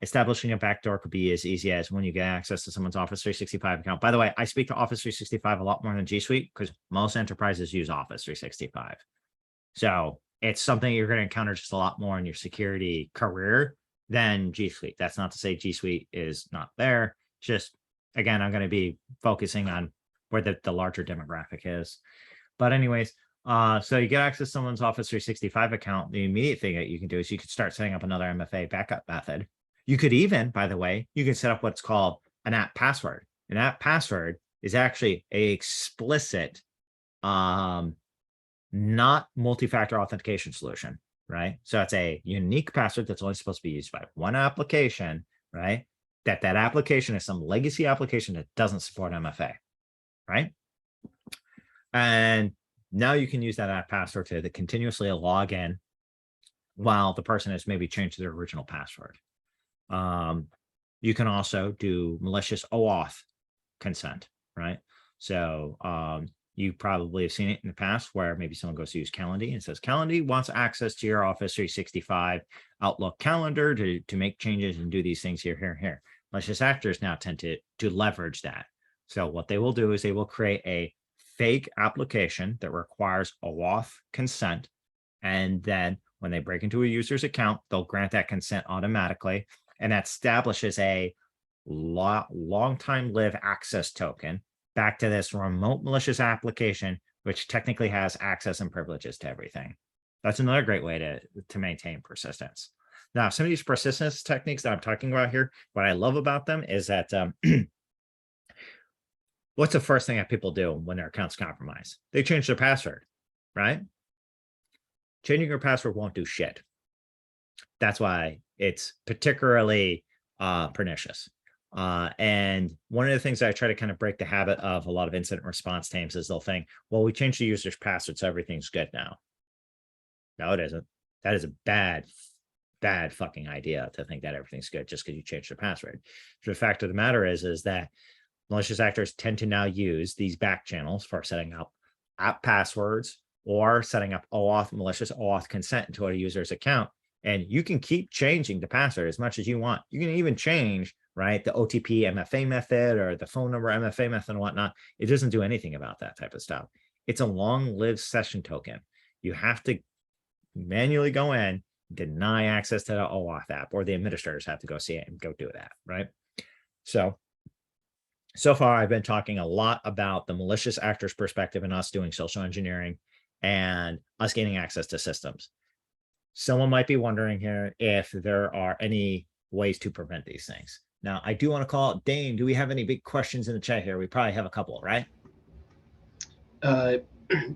Establishing a backdoor could be as easy as when you get access to someone's Office 365 account. By the way, I speak to Office 365 a lot more than G Suite because most enterprises use Office 365. So it's something you're going to encounter just a lot more in your security career than G Suite. That's not to say G Suite is not there. Just, again, I'm going to be focusing on where the larger demographic is. But anyways, so you get access to someone's Office 365 account. The immediate thing that you can do is you could start setting up another MFA backup method. You could even, by the way, you can set up what's called an app password. An app password is actually a explicit, not multi-factor authentication solution, right? So it's a unique password that's only supposed to be used by one application, right? That application is some legacy application that doesn't support MFA, right? And now you can use that app password to continuously log in while the person has maybe changed their original password. You can also do malicious OAuth consent, right? So you probably have seen it in the past where maybe someone goes to use Calendly and says, Calendly wants access to your Office 365 Outlook calendar to make changes and do these things here. malicious actors now tend to leverage that. So what they will do is they will create a fake application that requires OAuth consent. And then when they break into a user's account, they'll grant that consent automatically. And that establishes a long time live access token back to this remote malicious application, which technically has access and privileges to everything. That's another great way to maintain persistence. Now, some of these persistence techniques that I'm talking about here, what I love about them is that what's the first thing that people do when their account's compromised? They change their password, right? Changing your password won't do shit. That's why it's particularly pernicious. And one of the things that I try to kind of break the habit of a lot of incident response teams is they'll think, well, we changed the user's password, so everything's good now. No, it isn't. That is a bad fucking idea to think that everything's good just because you changed the password. So the fact of the matter is that malicious actors tend to now use these back channels for setting up app passwords or setting up malicious OAuth consent into a user's account. And you can keep changing the password as much as you want. You can even change, right, the OTP MFA method or the phone number MFA method and whatnot. It doesn't do anything about that type of stuff. It's a long-lived session token. You have to manually go in, deny access to the OAuth app, or the administrators have to go see it and go do that, right? So far I've been talking a lot about the malicious actors perspective and us doing social engineering and us gaining access to systems. Someone might be wondering here if there are any ways to prevent these things. Now, I do want to call out Dane. Do we have any big questions in the chat here? We probably have a couple, right?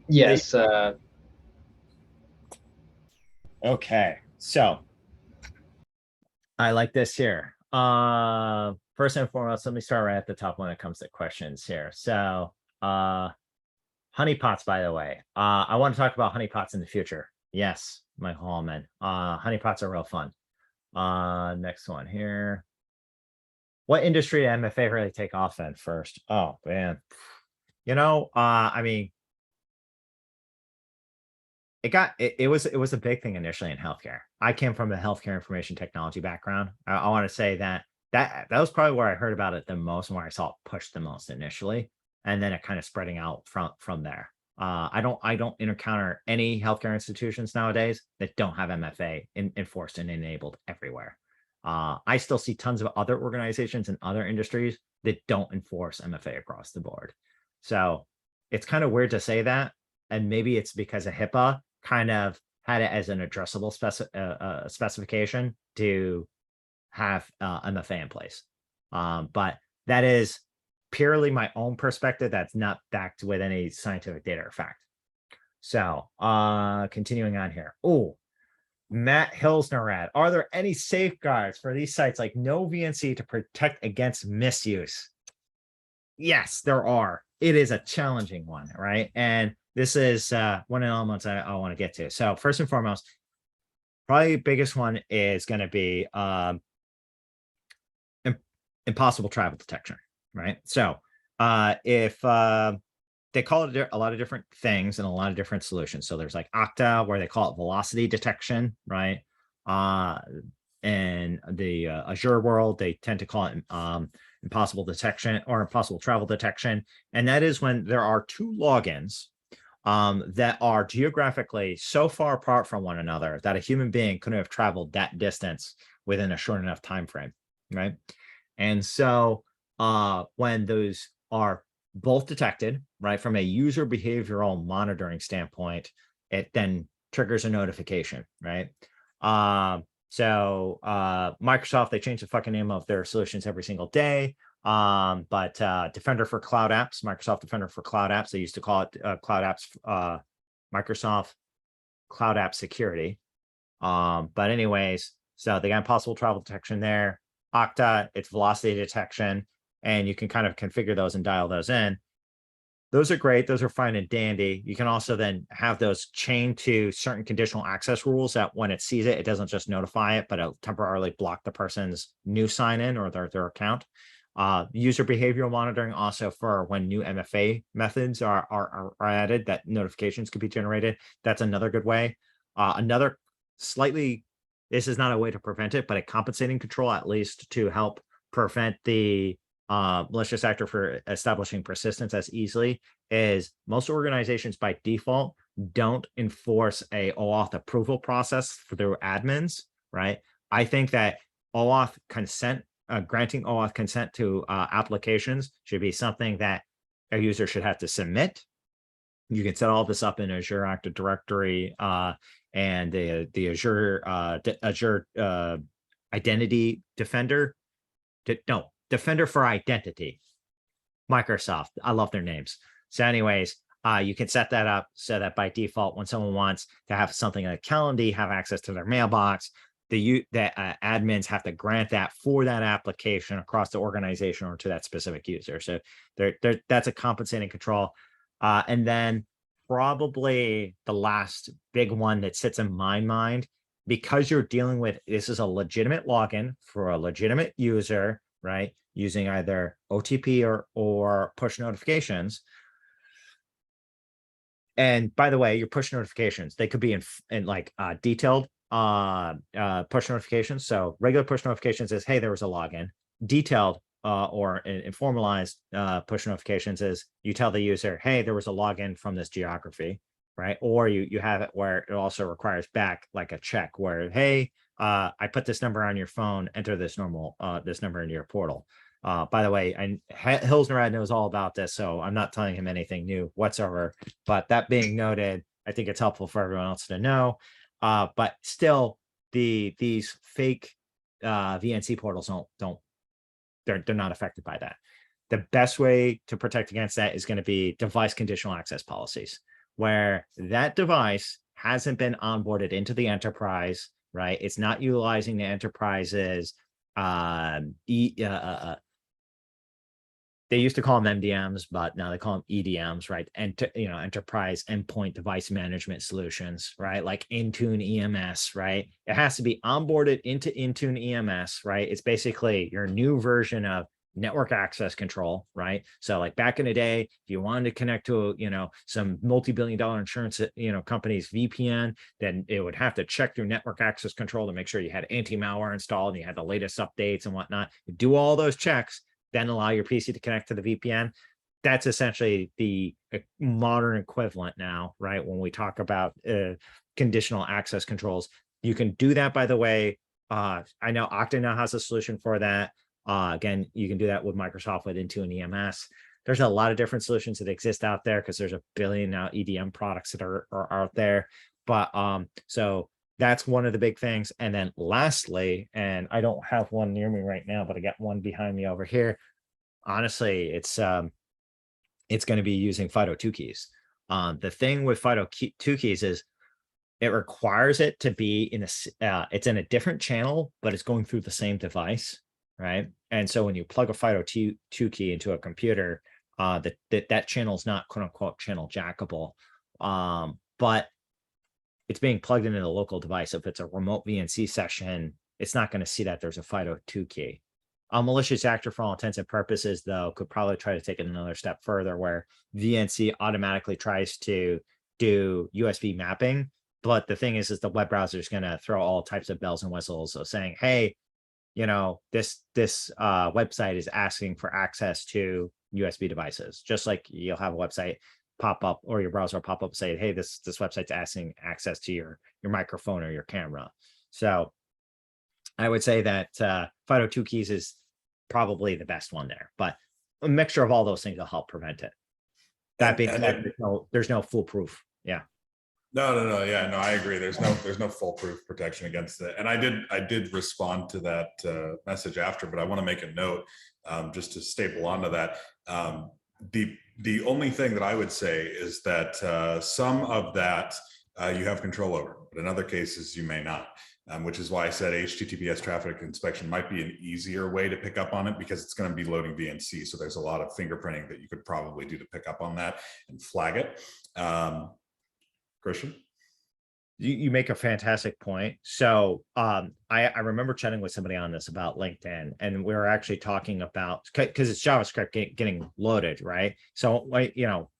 Yes. Okay, so I like this here. First and foremost, let me start right at the top when it comes to questions here. So honeypots, by the way, I want to talk about honeypots in the future. Yes, Michael Hallman. Honeypots are real fun. Next one here. What industry did MFA really take off in first? Oh man, I mean, it was a big thing initially in healthcare. I came from a healthcare information technology background. I want to say that was probably where I heard about it the most and where I saw it pushed the most initially, and then it kind of spreading out from there. I don't encounter any healthcare institutions nowadays that don't have MFA enforced and enabled everywhere. I still see tons of other organizations and other industries that don't enforce MFA across the board. So it's kind of weird to say that, and maybe it's because of HIPAA kind of had it as an addressable specification to have MFA in place. But that is purely my own perspective. That's not backed with any scientific data or fact. So continuing on here. Oh, Matt Hilsnerad, are there any safeguards for these sites like no VNC to protect against misuse? Yes, there are. It is a challenging one, right? And this is one of the elements I want to get to. So first and foremost, probably the biggest one is going to be impossible travel detection, right? So if they call it a lot of different things and a lot of different solutions. So there's like Okta, where they call it velocity detection, right? In the Azure world, they tend to call it impossible detection or impossible travel detection. And that is when there are two logins that are geographically so far apart from one another that a human being couldn't have traveled that distance within a short enough time frame, right? And so when those are both detected, right, from a user behavioral monitoring standpoint, it then triggers a notification, right? So Microsoft, they change the fucking name of their solutions every single day. But Defender for Cloud Apps, Microsoft Defender for Cloud Apps, they used to call it Cloud Apps, Microsoft Cloud App Security. But anyways, so they got impossible travel detection there. Okta, it's velocity detection, and you can kind of configure those and dial those in. Those are great. Those are fine and dandy. You can also then have those chained to certain conditional access rules that when it sees it, it doesn't just notify it, but it'll temporarily block the person's new sign-in or their account. User behavioral monitoring also for when new MFA methods are added, that notifications could be generated. That's another good way. Another slightly, this is not a way to prevent it, but a compensating control, at least to help prevent the malicious actor for establishing persistence as easily is most organizations by default don't enforce a OAuth approval process for their admins, right? I think that OAuth consent, granting OAuth consent to applications should be something that a user should have to submit. You can set all this up in Azure Active Directory and the Azure Identity Defender. No, Defender for Identity. Microsoft. I love their names. So anyways, you can set that up so that by default, when someone wants to have something like Calendly have access to their mailbox, the admins have to grant that for that application across the organization or to that specific user. So that's a compensating control. And then probably the last big one that sits in my mind, because you're dealing with, this is a legitimate login for a legitimate user, right? Using either OTP or push notifications. And by the way, your push notifications, they could be in like detailed push notifications. So regular push notifications is, hey, there was a login. Detailed or informalized push notifications is you tell the user, hey, there was a login from this geography, right? Or you have it where it also requires back like a check where, hey, I put this number on your phone, enter this number into your portal. By the way, Hilsnerad knows all about this, so I'm not telling him anything new whatsoever. But that being noted, I think it's helpful for everyone else to know. But still, these fake VNC portals they're not affected by that. The best way to protect against that is going to be device conditional access policies, where that device hasn't been onboarded into the enterprise, right? It's not utilizing the enterprise's they used to call them MDMs, but now they call them EDMs, right? And enterprise endpoint device management solutions, right? Like Intune EMS, right? It has to be onboarded into Intune EMS, right? It's basically your new version of network access control, right? So like back in the day, if you wanted to connect to, some multi-billion-dollar insurance, company's VPN, then it would have to check through network access control to make sure you had anti-malware installed and you had the latest updates and whatnot. Do all those checks, then allow your PC to connect to the VPN. That's essentially the modern equivalent now, right? When we talk about conditional access controls, you can do that, by the way. I know Okta now has a solution for that. Again, you can do that with Microsoft with Intune EMS. There's a lot of different solutions that exist out there because there's a billion now EDM products that are out there. But so that's one of the big things. And then lastly, and I don't have one near me right now, but I got one behind me over here. Honestly, it's going to be using FIDO2 keys. The thing with FIDO2 keys is it requires it to be in it's in a different channel, but it's going through the same device, right? And so when you plug a FIDO2 key into a computer, that channel is not quote unquote channel jackable, but it's being plugged into the local device. If it's a remote VNC session, it's not going to see that there's a FIDO2 key. A malicious actor, for all intents and purposes, though, could probably try to take it another step further, where VNC automatically tries to do USB mapping. But the thing is the web browser is going to throw all types of bells and whistles, so saying, hey, this website is asking for access to USB devices, just like you'll have a website pop up or your browser pop up saying, hey, this website's asking access to your microphone or your camera. So I would say that FIDO2 keys is probably the best one there, but a mixture of all those things will help prevent it. That being said, there's no foolproof. Yeah. No. Yeah, no, I agree. There's no foolproof protection against it. And I did respond to that message after, but I want to make a note just to staple onto that. The only thing that I would say is that some of that you have control over, but in other cases you may not. Which is why I said HTTPS traffic inspection might be an easier way to pick up on it, because it's going to be loading VNC. So there's a lot of fingerprinting that you could probably do to pick up on that and flag it. Christian? You make a fantastic point. So I remember chatting with somebody on this about LinkedIn, and we were actually talking about, because it's JavaScript getting loaded, right? So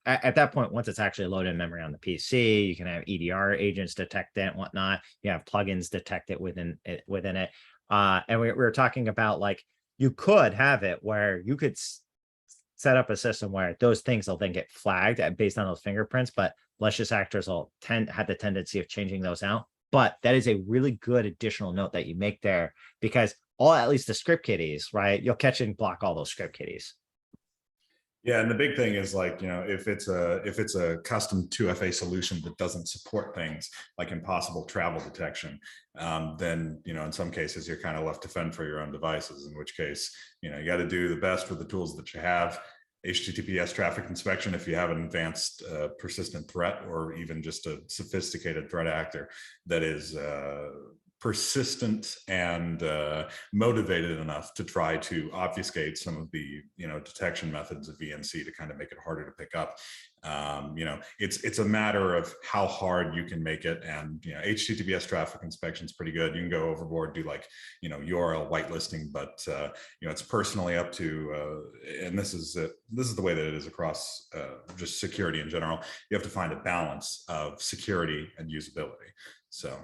at that point, once it's actually loaded in memory on the PC, you can have EDR agents detect it and whatnot. You have plugins detect it within it. And we were talking about, like, you could have it where you could set up a system where those things will then get flagged based on those fingerprints, but malicious actors will have the tendency of changing those out. But that is a really good additional note that you make there, because at least the script kiddies, right? You'll catch and block all those script kiddies. Yeah, and the big thing is, like, if it's a custom 2FA solution that doesn't support things like impossible travel detection, then in some cases you're kind of left to fend for your own devices. In which case, you got to do the best with the tools that you have. HTTPS traffic inspection if you have an advanced persistent threat, or even just a sophisticated threat actor that is persistent and motivated enough to try to obfuscate some of the detection methods of VNC to kind of make it harder to pick up. It's a matter of how hard you can make it, and HTTPS traffic inspection is pretty good. You can go overboard, do like URL whitelisting, but it's personally up to and this is the way that it is across just security in general. You have to find a balance of security and usability. So.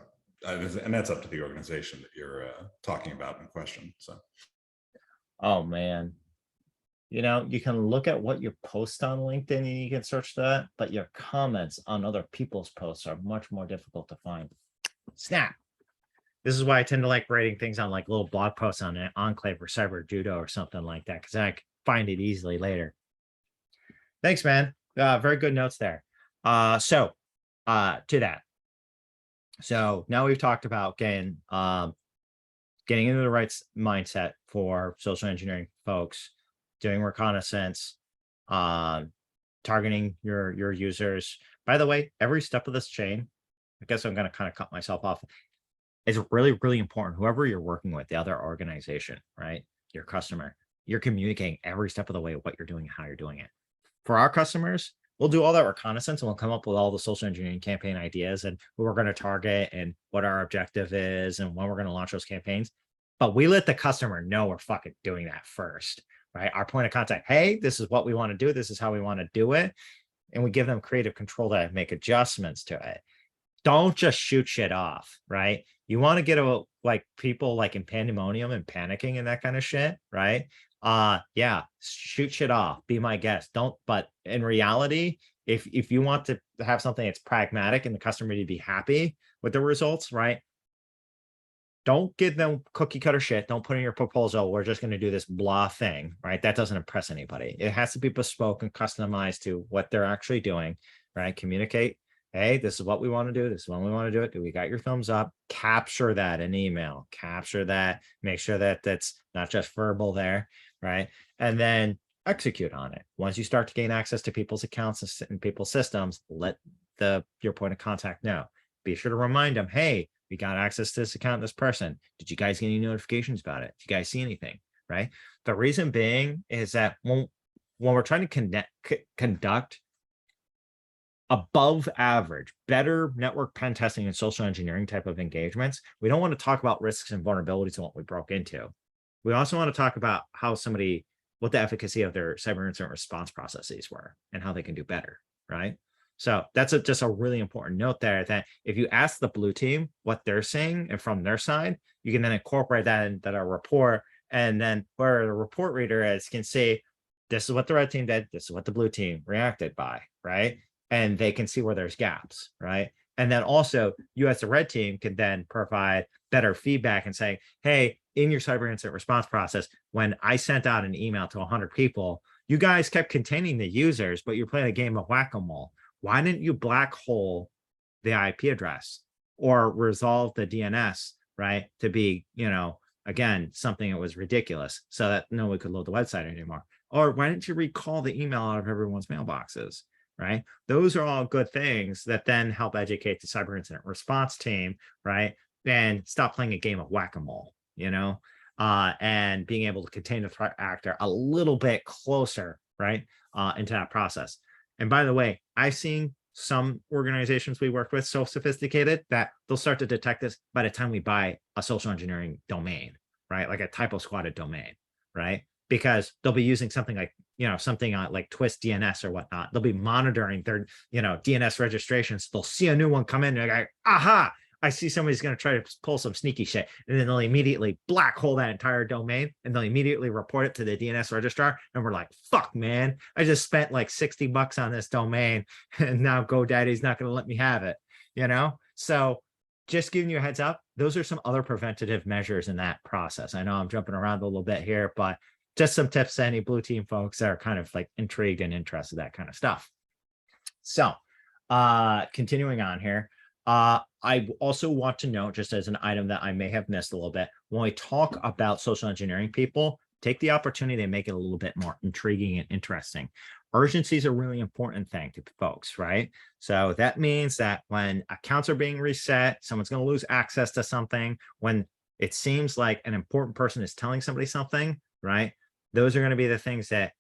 And that's up to the organization that you're talking about in question. So, oh man, you can look at what you post on LinkedIn and you can search that, but your comments on other people's posts are much more difficult to find. Snap. This is why I tend to like writing things on like little blog posts on an Enclave or Cyber Judo or something like that, because I can find it easily later. Thanks, man. Very good notes there. To that. So now we've talked about getting into the right mindset for social engineering folks, doing reconnaissance, targeting your users. By the way, every step of this chain, I guess I'm going to kind of cut myself off, is really, really important. Whoever you're working with, the other organization, right? Your customer, you're communicating every step of the way what you're doing and how you're doing it. For our customers, we'll do all that reconnaissance and we'll come up with all the social engineering campaign ideas and who we're going to target and what our objective is and when we're going to launch those campaigns. But we let the customer know we're fucking doing that first, right? Our point of contact, hey, this is what we want to do. This is how we want to do it. And we give them creative control to make adjustments to it. Don't just shoot shit off, right? You want to get like people like in pandemonium and panicking and that kind of shit, right? Yeah, shoot shit off, be my guest. But in reality, if you want to have something that's pragmatic and the customer to be happy with the results, right? Don't give them cookie cutter shit. Don't put in your proposal, we're just going to do this blah thing, right? That doesn't impress anybody. It has to be bespoke and customized to what they're actually doing, right? Communicate, hey, this is what we want to do. This is when we want to do it. Do we got your thumbs up? Capture that in email, capture that, make sure that that's not just verbal there, right? And then execute on it. Once you start to gain access to people's accounts and people's systems, let your point of contact know. Be sure to remind them, hey, we got access to this account, this person. Did you guys get any notifications about it? Did you guys see anything, right? The reason being is that when we're trying to conduct above average, better network pen testing and social engineering type of engagements, we don't want to talk about risks and vulnerabilities and what we broke into. We also want to talk about what the efficacy of their cyber incident response processes were and how they can do better, right? So that's just a really important note there, that if you ask the blue team what they're saying and from their side, you can then incorporate that into a report, and then where the report reader is can say, this is what the red team did, this is what the blue team reacted by, right? And they can see where there's gaps, right? And then also you as the red team can then provide better feedback and say, hey, in your cyber incident response process, when I sent out an email to 100 people, you guys kept containing the users, but you're playing a game of whack-a-mole. Why didn't you black hole the IP address or resolve the DNS, right? To be, again, something that was ridiculous so that no one could load the website anymore. Or why didn't you recall the email out of everyone's mailboxes, right? Those are all good things that then help educate the cyber incident response team, right? And stop playing a game of whack-a-mole, and being able to contain the threat actor a little bit closer, right? Into that process. And by the way, I've seen some organizations we work with so sophisticated that they'll start to detect this by the time we buy a social engineering domain, right? Like a typo squatted domain, right? Because they'll be using something like, something like Twist DNS or whatnot. They'll be monitoring their, DNS registrations. They'll see a new one come in and they're like, aha, I see somebody's going to try to pull some sneaky shit, and then they'll immediately black hole that entire domain, and they'll immediately report it to the DNS registrar. And we're like, fuck, man, I just spent like $60 on this domain, and now GoDaddy's not going to let me have it, you know? So just giving you a heads up, those are some other preventative measures in that process. I know I'm jumping around a little bit here, but just some tips to any blue team folks that are kind of like intrigued and interested in that kind of stuff. So continuing on here, I also want to note, just as an item that I may have missed a little bit, when we talk about social engineering people, take the opportunity to make it a little bit more intriguing and interesting. Urgency is a really important thing to folks, right? So that means that when accounts are being reset, someone's going to lose access to something, when it seems like an important person is telling somebody something, right? Those are going to be the things that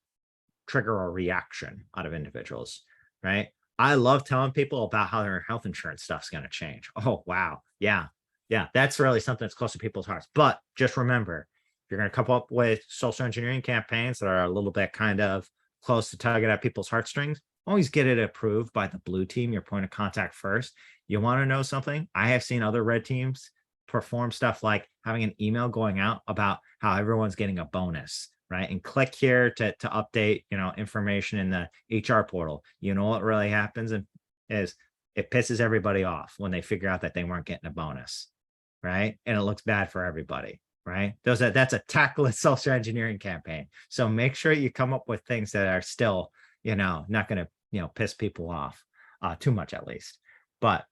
trigger a reaction out of individuals, right? I love telling people about how their health insurance stuff's going to change. Oh, wow. Yeah. Yeah. That's really something that's close to people's hearts. But just remember, if you're going to come up with social engineering campaigns that are a little bit kind of close to tugging at people's heartstrings, always get it approved by the blue team, your point of contact first. You want to know something? I have seen other red teams perform stuff like having an email going out about how everyone's getting a bonus, right? And click here to update, you know, information in the HR portal. You know what really happens is it pisses everybody off when they figure out that they weren't getting a bonus, right? And it looks bad for everybody, right? That's a tactless social engineering campaign. So make sure you come up with things that are still, you know, not going to, you know, piss people off too much at least. But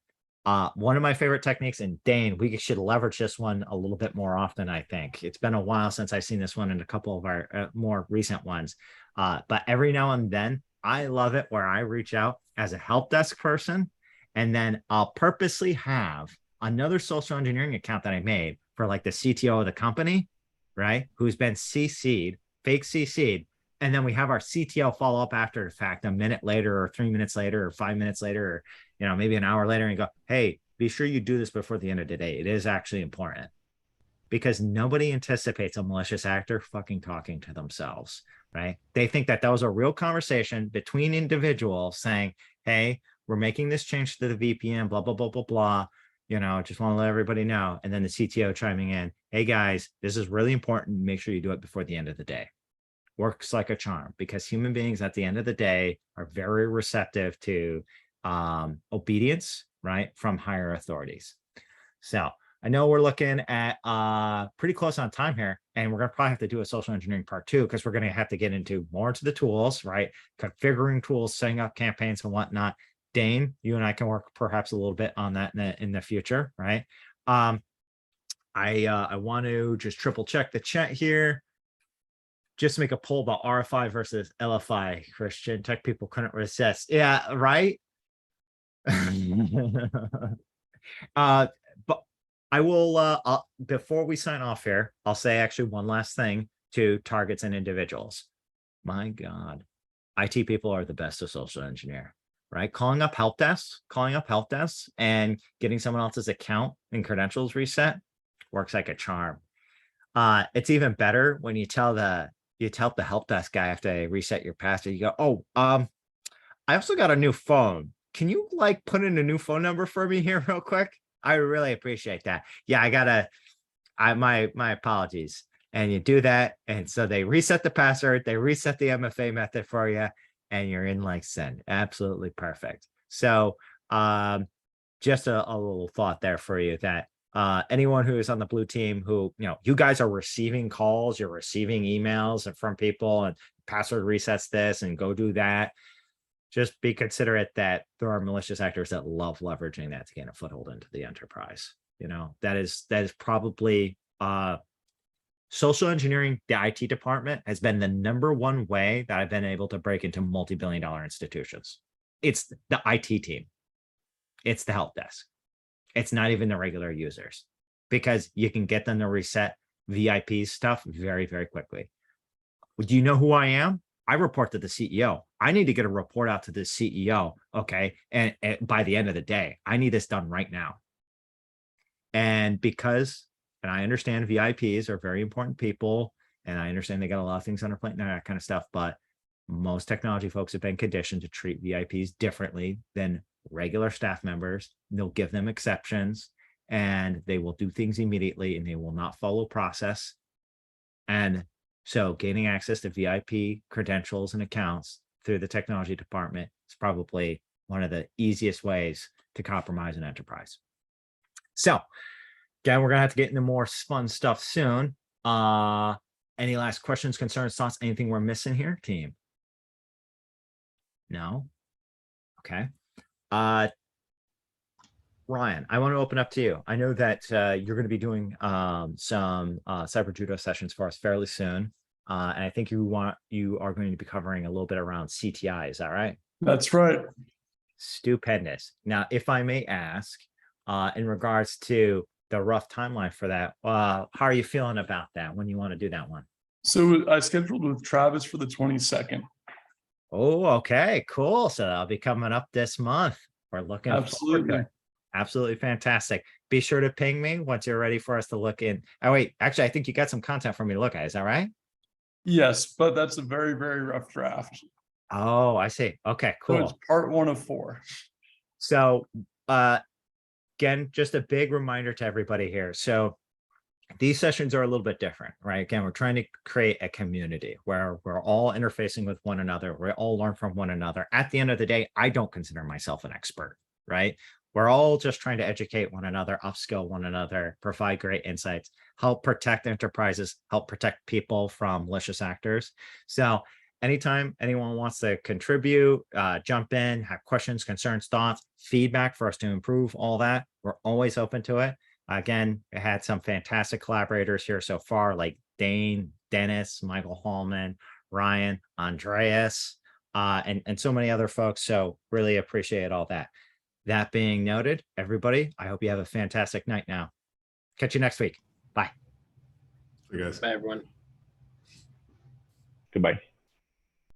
one of my favorite techniques, and Dane, we should leverage this one a little bit more often, I think. It's been a while since I've seen this one in a couple of our more recent ones. But every now and then, I love it where I reach out as a help desk person, and then I'll purposely have another social engineering account that I made for like the CTO of the company, right? Who's been CC'd, fake CC'd. And then we have our CTO follow up after the fact, a minute later, or 3 minutes later, or 5 minutes later, or, you know, maybe an hour later, and go, hey, be sure you do this before the end of the day. It is actually important, because nobody anticipates a malicious actor fucking talking to themselves, right? They think that that was a real conversation between individuals saying, hey, we're making this change to the VPN, blah, blah, blah, blah, blah. You know, just want to let everybody know. And then the CTO chiming in, hey guys, this is really important. Make sure you do it before the end of the day. Works like a charm, because human beings at the end of the day are very receptive to obedience, right, from higher authorities. So I know we're looking at pretty close on time here, and we're gonna probably have to do a social engineering part 2, because we're gonna have to get into more into the tools, right, configuring tools, setting up campaigns and whatnot. Dane, you and I can work perhaps a little bit on that in the future, right? I want to just triple check the chat here. Just make a poll about RFI versus LFI. Christian, tech people couldn't resist. Yeah, right. But I will, before we sign off here, I'll say actually one last thing to targets and individuals. My God, IT people are the best of social engineer, right? Calling up help desks and getting someone else's account and credentials reset works like a charm. It's even better when you tell the help desk guy after they reset your password, you go, oh, I also got a new phone. Can you like put in a new phone number for me here real quick? I really appreciate that. Yeah, my apologies. And you do that. And so they reset the password, they reset the MFA method for you, and you're in like send. Absolutely perfect. So just a little thought there for you that anyone who is on the blue team who, you know, you guys are receiving calls, you're receiving emails from people, and password resets this and go do that. Just be considerate that there are malicious actors that love leveraging that to gain a foothold into the enterprise. You know, that is probably social engineering. The IT department has been the #1 way that I've been able to break into multi-billion-dollar institutions. It's the IT team. It's the help desk. It's not even the regular users, because you can get them to reset VIP stuff very, very quickly. Do you know who I am? I report to the CEO. I need to get a report out to the CEO. Okay. And by the end of the day, I need this done right now. And I understand VIPs are very important people, and I understand they got a lot of things on their plate and that kind of stuff, but most technology folks have been conditioned to treat VIPs differently than regular staff members. They'll give them exceptions, and they will do things immediately and they will not follow process. And so gaining access to VIP credentials and accounts through the technology department is probably one of the easiest ways to compromise an enterprise. So again, we're gonna have to get into more fun stuff soon. Any last questions, concerns, thoughts, anything we're missing here, team? No? Okay. Ryan, I want to open up to you. I know that you're going to be doing some cyber judo sessions for us fairly soon. And I think you are going to be covering a little bit around CTI. Is that right? That's right. Stupendous. Now, if I may ask, in regards to the rough timeline for that, how are you feeling about that when you want to do that one? So I scheduled with Travis for the 22nd. Oh, okay, cool. So that'll be coming up this month. We're looking forward to Absolutely. it. Absolutely fantastic. Be sure to ping me once you're ready for us to look in. Oh, wait, actually, I think you got some content for me to look at. Is that right? Yes, but that's a very, very rough draft. Oh, I see. Okay, So it's cool. part 1 of 4. So, again, just a big reminder to everybody here. So these sessions are a little bit different, right? Again, we're trying to create a community where we're all interfacing with one another. We all learn from one another. At the end of the day, I don't consider myself an expert, right? We're all just trying to educate one another, upskill one another, provide great insights, help protect enterprises, help protect people from malicious actors. So anytime anyone wants to contribute, jump in, have questions, concerns, thoughts, feedback for us to improve all that, we're always open to it. Again, I had some fantastic collaborators here so far, like Dane, Dennis, Michael Hallman, Ryan, Andreas, and so many other folks. So really appreciate all that. That being noted, everybody, I hope you have a fantastic night now. Catch you next week. Bye. You guys. Bye, everyone. Goodbye.